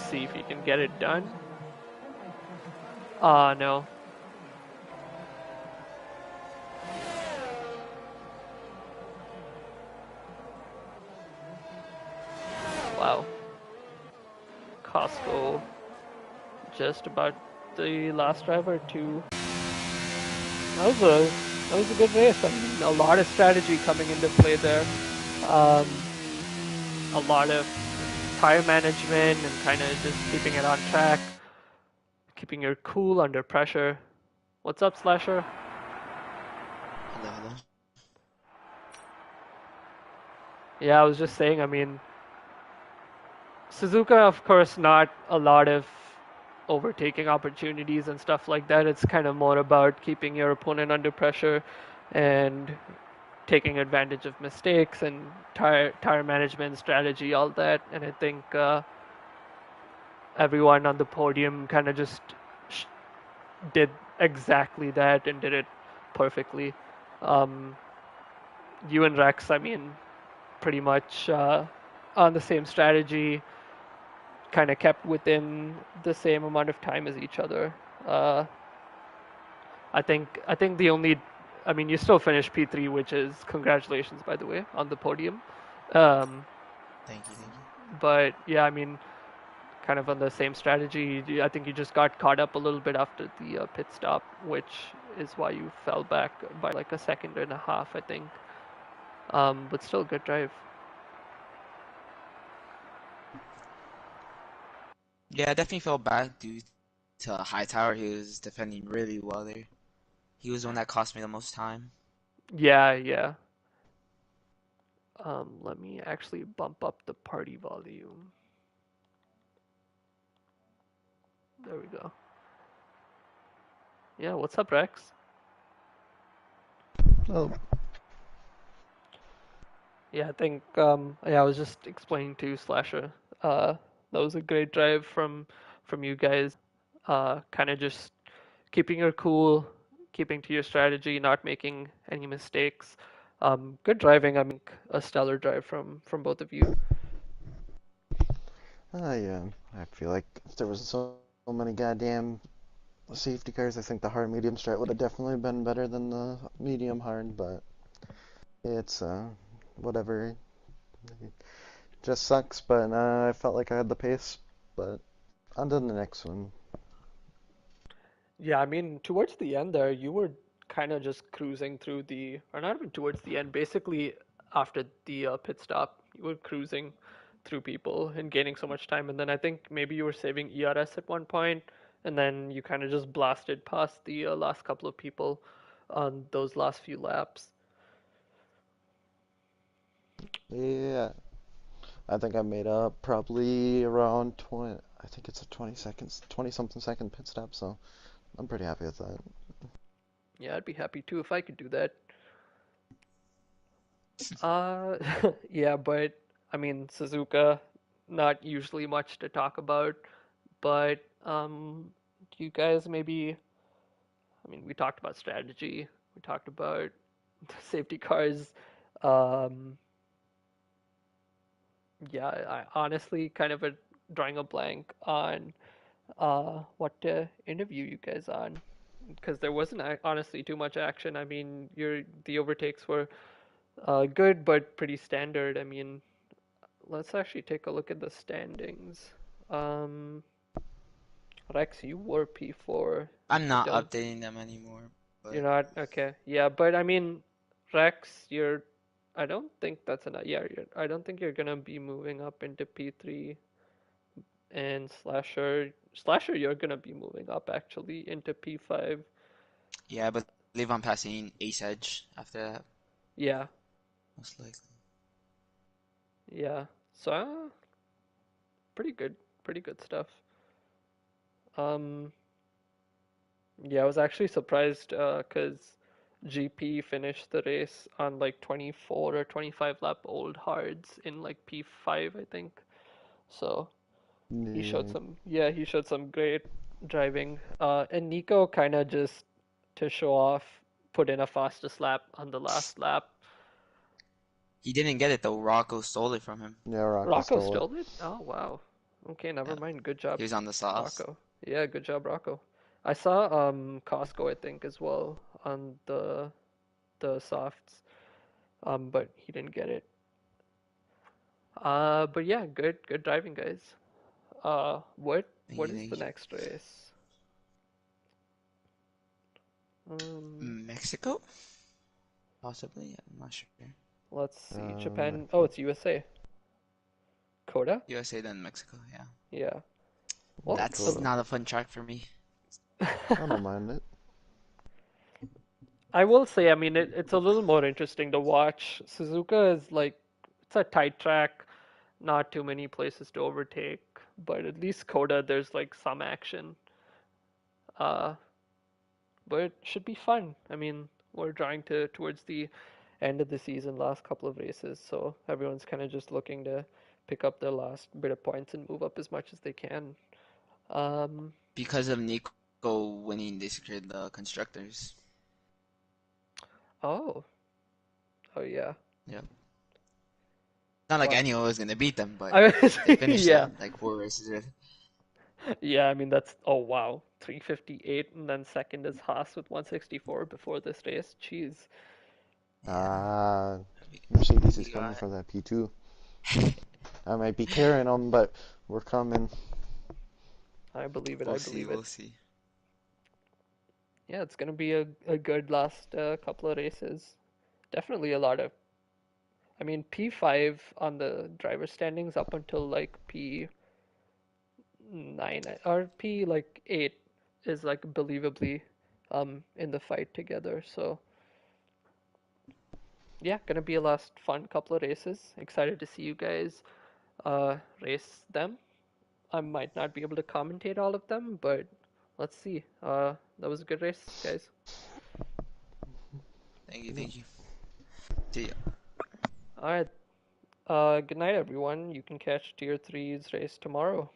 see if he can get it done. No. Wow. Costco just about the last driver to. That was a good race. I mean, a lot of strategy coming into play there. A lot of tire management and kind of just keeping it on track, keeping your cool under pressure. What's up, Slasher? Hello, hello. Yeah, I was just saying, I mean, Suzuka, of course, not a lot of overtaking opportunities and stuff like that. It's kind of more about keeping your opponent under pressure and taking advantage of mistakes and tire management strategy, all that. And I think everyone on the podium kind of just did exactly that and did it perfectly. You and Rex, I mean, pretty much on the same strategy, kind of kept within the same amount of time as each other. Uh, I think the only, I mean, you still finished P3, which is congratulations, by the way, on the podium. Um, Thank you, thank you. but yeah, I mean, kind of on the same strategy. I think you just got caught up a little bit after the pit stop, which is why you fell back by like a second and a half, I think. But still, good drive. Yeah, I definitely felt bad due to Hightower. He was defending really well there. He was the one that cost me the most time. Yeah, yeah. Let me actually bump up the party volume. There we go. Yeah, what's up, Rex? Oh, Yeah, I think yeah, I was just explaining to Slasher. That was a great drive from you guys. Kind of just keeping your cool, keeping to your strategy, not making any mistakes. Good driving. I mean, a stellar drive from both of you. yeah. I feel like if there was so many goddamn safety cars, I think the hard medium strat would have definitely been better than the medium hard, but it's whatever. It just sucks, but I felt like I had the pace, but on to the next one. Yeah, I mean, towards the end there, you were kind of just cruising through the, or not even towards the end, basically after the pit stop, you were cruising through people and gaining so much time. And then I think maybe you were saving ERS at one point, and then you kind of just blasted past the last couple of people on those last few laps. Yeah, I think I made up probably around 20, I think it's a 20 seconds, 20 something second pit stop, so I'm pretty happy with that. Yeah, I'd be happy too if I could do that. Uh, yeah, but I mean, Suzuka, not usually much to talk about, but do you guys maybe, I mean, we talked about strategy, we talked about the safety cars. Um, yeah, I honestly kind of drawing a blank on what to interview you guys on because there wasn't honestly too much action. I mean, the overtakes were good but pretty standard. I mean, let's actually take a look at the standings. Um, Rex, you were P4. I'm I not don't. updating them anymore, You're but not okay. Yeah, but I mean, Rex, you're. I don't think that's enough. Yeah, I don't think you're gonna be moving up into P3 and Slasher, you're gonna be moving up actually into P5. yeah, I believe I'm passing Ace Edge after that, Yeah, most likely. yeah. So pretty good stuff. Um, yeah, I was actually surprised because GP finished the race on like 24 or 25 lap old hards in like P5, I think. So Yeah. he showed some great driving. And Nico kind of just to show off put in a fastest lap on the last lap. He didn't get it though. Rocco stole it from him. Yeah, Rocco Rocco stole it. stole it? Oh wow. Okay, never Yeah, mind. Good job, he was on the sauce. Rocco. Yeah, good job, Rocco. I saw Costco I think as well on the softs. But he didn't get it. But yeah, good driving, guys. Thank What you, is thank the you. next race? Um, Mexico? Possibly, I'm not sure. let's see. I Japan. Oh, think it's USA. Coda? USA then Mexico, yeah. Yeah. yeah, Well, That's Coda. not a fun track for me. I don't mind it. I will say, I mean, it's a little more interesting to watch. Suzuka is like, it's a tight track, not too many places to overtake, but at least Coda, there's like some action. Uh, but it should be fun. I mean, we're drawing towards the end of the season, last couple of races, so everyone's kind of just looking to pick up their last bit of points and move up as much as they can. Um, Because of Nico winning, they secured the constructors. oh, oh yeah. Yeah. Not like Wow. anyone was gonna beat them, but I they finished yeah. like 4 races with. Yeah, I mean that's oh wow. 358 and then second is Haas with 164 before this race. Jeez. Yeah. Ah, Mercedes is We coming got for that P2. I might be carrying them, but we're coming. I believe it. we'll I see, believe it. we'll see. Yeah, it's gonna be a good last couple of races. Definitely a lot of I mean P5 on the driver standings up until like P9 or P like 8 is like believably in the fight together. So yeah, gonna be a last fun couple of races. Excited to see you guys race them. I might not be able to commentate all of them, but let's see. That was a good race, guys. Thank you, Yep. thank you. See ya. All right. Good night, everyone. You can catch Tier Three's race tomorrow.